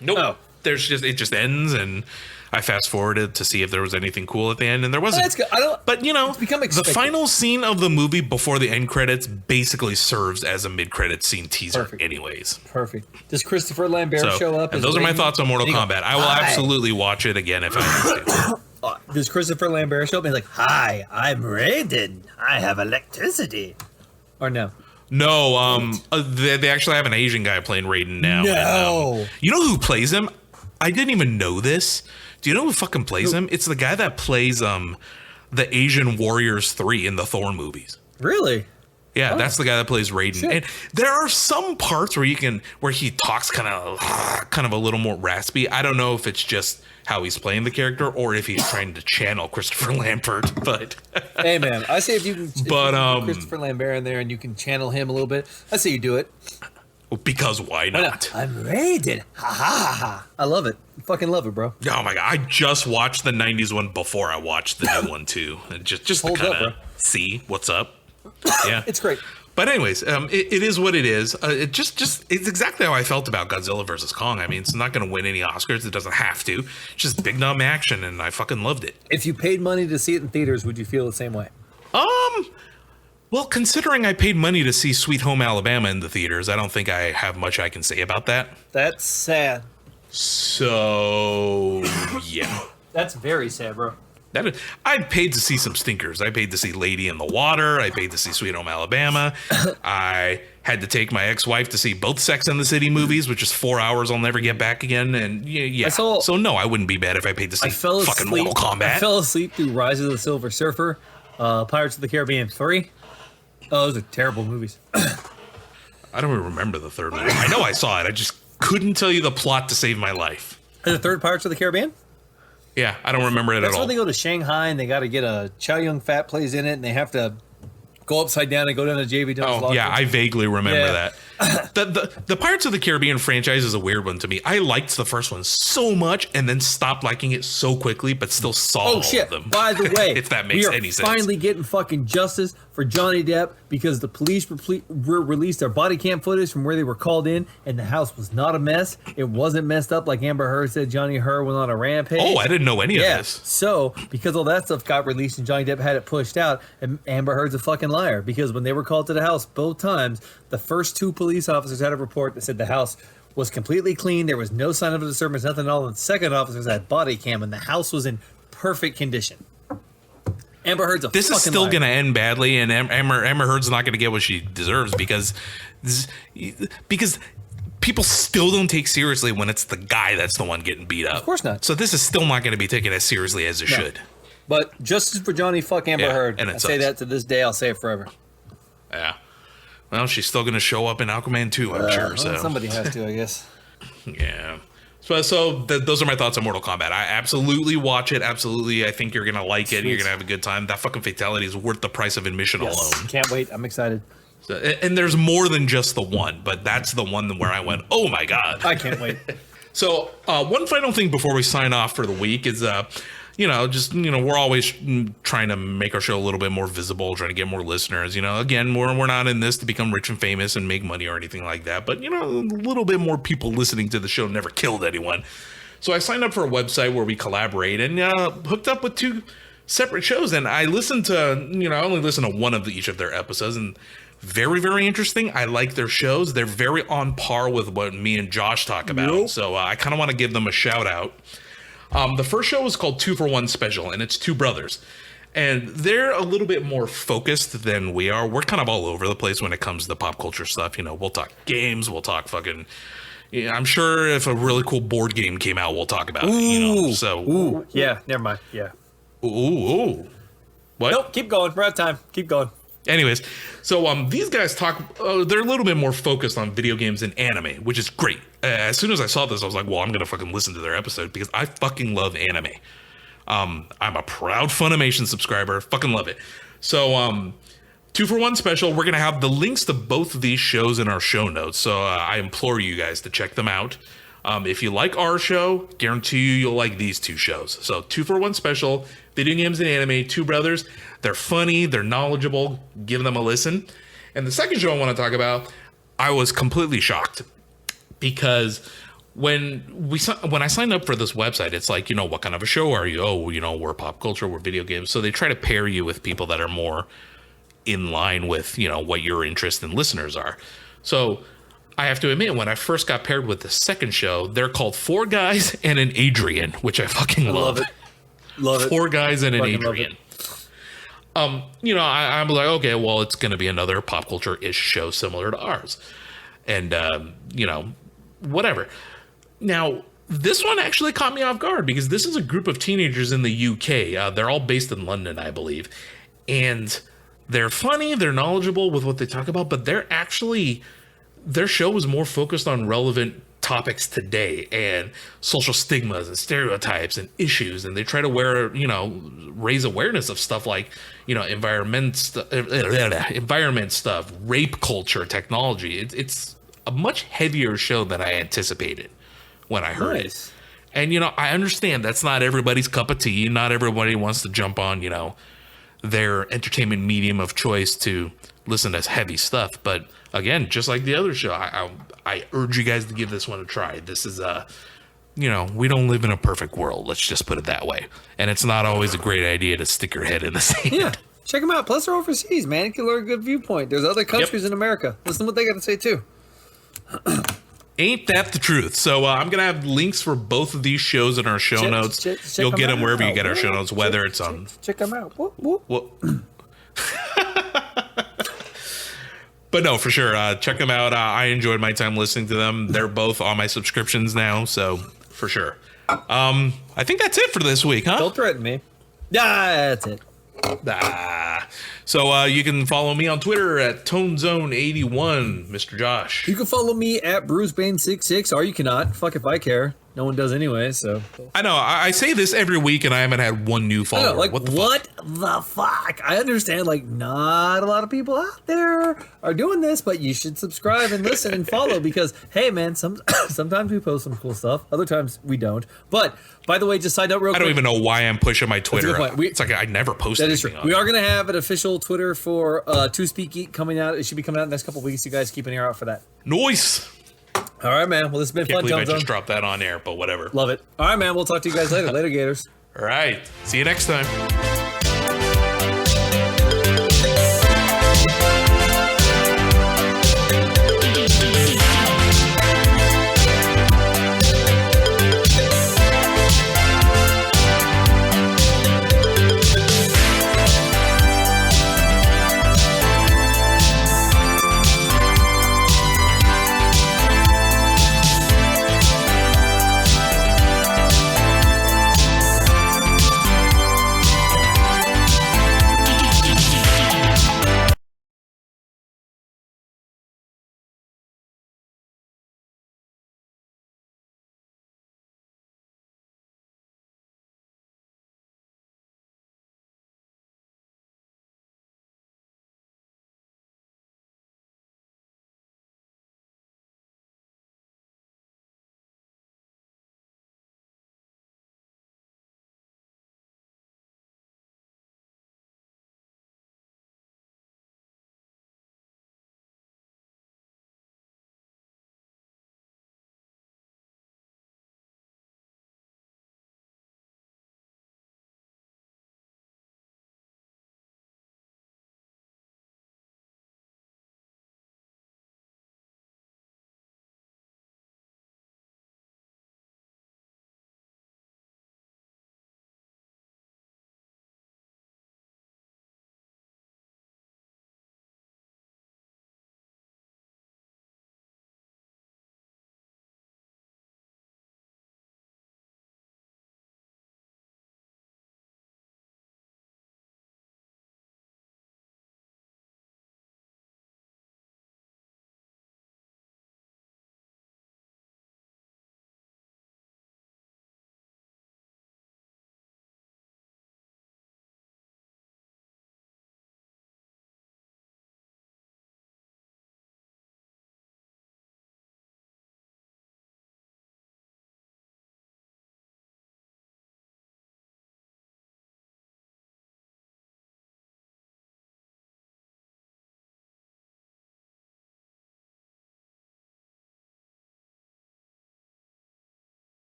Nope. Oh. It just ends, and I fast forwarded to see if there was anything cool at the end, and there wasn't. That's good. But it's become the final scene of the movie before the end credits basically serves as a mid-credits scene teaser. Perfect. Anyways. Perfect. Does Christopher Lambert show up? And those are my thoughts on Mortal Kombat. I will absolutely watch it again if I have to. Does Christopher Lambert show up and he's like, "Hi, I'm Raiden. I have electricity," or no? No, they actually have an Asian guy playing Raiden now. No. And, you know who plays him? I didn't even know this. Do you know who fucking plays him? It's the guy that plays the Asian Warriors 3 in the Thor movies. Really? Yeah, that's the guy that plays Raiden. Shit. And there are some parts where he talks kind of a little more raspy. I don't know if it's just how he's playing the character or if he's trying to channel Christopher Lambert. But hey, man, I say if you can but put Christopher Lambert in there and you can channel him a little bit, I say you do it. Because why not? I'm Raiden. Ha ha ha! I love it. I fucking love it, bro. Oh my god! I just watched the '90s one before I watched the new one too, and just to Holds up, kind bro. of see what's up. Yeah, It's great. But anyways, it is what it is. It's exactly how I felt about Godzilla versus Kong. I mean, it's not going to win any Oscars. It doesn't have to. It's just big dumb action, and I fucking loved it. If you paid money to see it in theaters, would you feel the same way? Well, considering I paid money to see Sweet Home Alabama in the theaters, I don't think I have much I can say about that. That's sad. So, yeah. That's very sad, bro. I paid to see some stinkers. I paid to see Lady in the Water. I paid to see Sweet Home Alabama. I had to take my ex-wife to see both Sex and the City movies, which is 4 hours I'll never get back again. And yeah, so no, I wouldn't be mad if I paid to see fucking Mortal Kombat. I fell asleep through Rise of the Silver Surfer, Pirates of the Caribbean 3. Oh, those are terrible movies. I don't even remember the third one. I know I saw it. I just couldn't tell you the plot to save my life. And the third Pirates of the Caribbean? Yeah, I don't remember it at all. That's when they go to Shanghai and they got to get a Chow Yun Fat plays in it and they have to go upside down and go down to JV Jones. Oh, yeah, I vaguely remember that. The Pirates of the Caribbean franchise is a weird one to me. I liked the first one so much and then stopped liking it so quickly, but still saw all of them. By the way, if that makes any sense. We are finally getting fucking justice for Johnny Depp because the police released their body cam footage from where they were called in, and the house was not a mess. It wasn't messed up like Amber Heard said Johnny Heard went on a rampage. Oh, I didn't know any of this. So, because all that stuff got released and Johnny Depp had it pushed out, and Amber Heard's a fucking liar because when they were called to the house both times, the first two police officers had a report that said the house was completely clean. There was no sign of a disturbance, nothing at all. And the second officers had body cam, and the house was in perfect condition. Amber Heard's a This fucking is still liar. going to end badly, and Amber Heard's not going to get what she deserves because people still don't take seriously when it's the guy that's the one getting beat up. Of course not. So this is still not going to be taken as seriously as it should. But justice for Johnny fuck Amber Heard. and I it say sucks. that to this day. I'll say it forever. Yeah. Well, she's still going to show up in Aquaman 2, I'm sure. Well, So somebody has to, I guess. yeah. So those are my thoughts on Mortal Kombat. I absolutely watch it. Absolutely, I think you're gonna like it. You're gonna have a good time. That fucking fatality is worth the price of admission alone. Can't wait. I'm excited. So, and there's more than just the one, but that's the one where I went, oh my god. I can't wait. So one final thing before we sign off for the week is we're always trying to make our show a little bit more visible, trying to get more listeners. Again, we're not in this to become rich and famous and make money or anything like that. But, a little bit more people listening to the show never killed anyone. So I signed up for a website where we collaborate and hooked up with two separate shows. And I listened to, I only listened to one of each of their episodes. And very, very interesting. I like their shows. They're very on par with what me and Josh talk about. Nope. So I kind of want to give them a shout out. The first show is called 2-for-1 Special, and it's two brothers. And they're a little bit more focused than we are. We're kind of all over the place when it comes to pop culture stuff. We'll talk games, we'll talk fucking... I'm sure if a really cool board game came out, we'll talk about it, So... Ooh, yeah, never mind. Yeah. Ooh. What? Nope, keep going. We're out of time. Keep going. Anyways, so these guys talk, they're a little bit more focused on video games and anime, which is great. As soon as I saw this, I was like, well, I'm going to fucking listen to their episode because I fucking love anime. I'm a proud Funimation subscriber. Fucking love it. So 2-for-1 Special, we're going to have the links to both of these shows in our show notes. So I implore you guys to check them out. If you like our show, guarantee you'll like these two shows. So 2-for-1 Special, video games and anime, two brothers. They're funny, they're knowledgeable. Give them a listen. And the second show I want to talk about, I was completely shocked because when I signed up for this website, it's like, what kind of a show are you? Oh, we're pop culture, we're video games. So they try to pair you with people that are more in line with, what your interest and listeners are. So I have to admit, when I first got paired with the second show, they're called Four Guys and an Adrian, which I fucking love. Love it. Love it. 4 guys and an Fucking love Adrian. You know, I'm like, okay, well, it's going to be another pop culture-ish show similar to ours. And, you know, whatever. Now, this one actually caught me off guard because this is a group of teenagers in the UK. They're all based in London, I believe. And they're funny, they're knowledgeable with what they talk about, but they're actually, their show was more focused on relevant topics today and social stigmas and stereotypes and issues. And they try to raise awareness of stuff like, you know, environment stuff, rape culture, technology. It's a much heavier show than I anticipated when I heard it. And, you know, I understand that's not everybody's cup of tea. Not everybody wants to jump on, you know, their entertainment medium of choice to listen to heavy stuff. But again, just like the other show, I urge you guys to give this one a try. This is you know, we don't live in a perfect world. Let's just put it that way. And it's not always a great idea to stick your head in the sand. Yeah, check them out. Plus, they're overseas, man. You can learn a good viewpoint. There's other countries in America. Listen to what they got to say too. Ain't that the truth? So I'm gonna have links for both of these shows in our show notes. You'll get them wherever you get our show notes, whether it's on. Check them out. Whoop, whoop. Well, but no, for sure, check them out. I enjoyed my time listening to them. They're both on my subscriptions now, so for sure. I think that's it for this week, huh? Don't threaten me. Yeah, that's it. So you can follow me on Twitter at ToneZone81, Mr. Josh. You can follow me at BruceBane66, or you cannot. Fuck if I care. No one does anyway, so. I know. I say this every week, and I haven't had one new follower. Like, what the fuck? I understand, like, not a lot of people out there are doing this, but you should subscribe and listen and follow because, hey, man, sometimes we post some cool stuff. Other times we don't. But, by the way, just side note real quick. I don't even know why I'm pushing my Twitter. It's like I never post anything on it. We are going to have an official Twitter for Speak Geek coming out. It should be coming out in the next couple of weeks. You guys keep an ear out for that. Nice. All right, man. Well, this has been Can't fun. believe I just dropped that on air, but whatever. Love it. All right, man. We'll talk to you guys later. Later, Gators. All right. See you next time.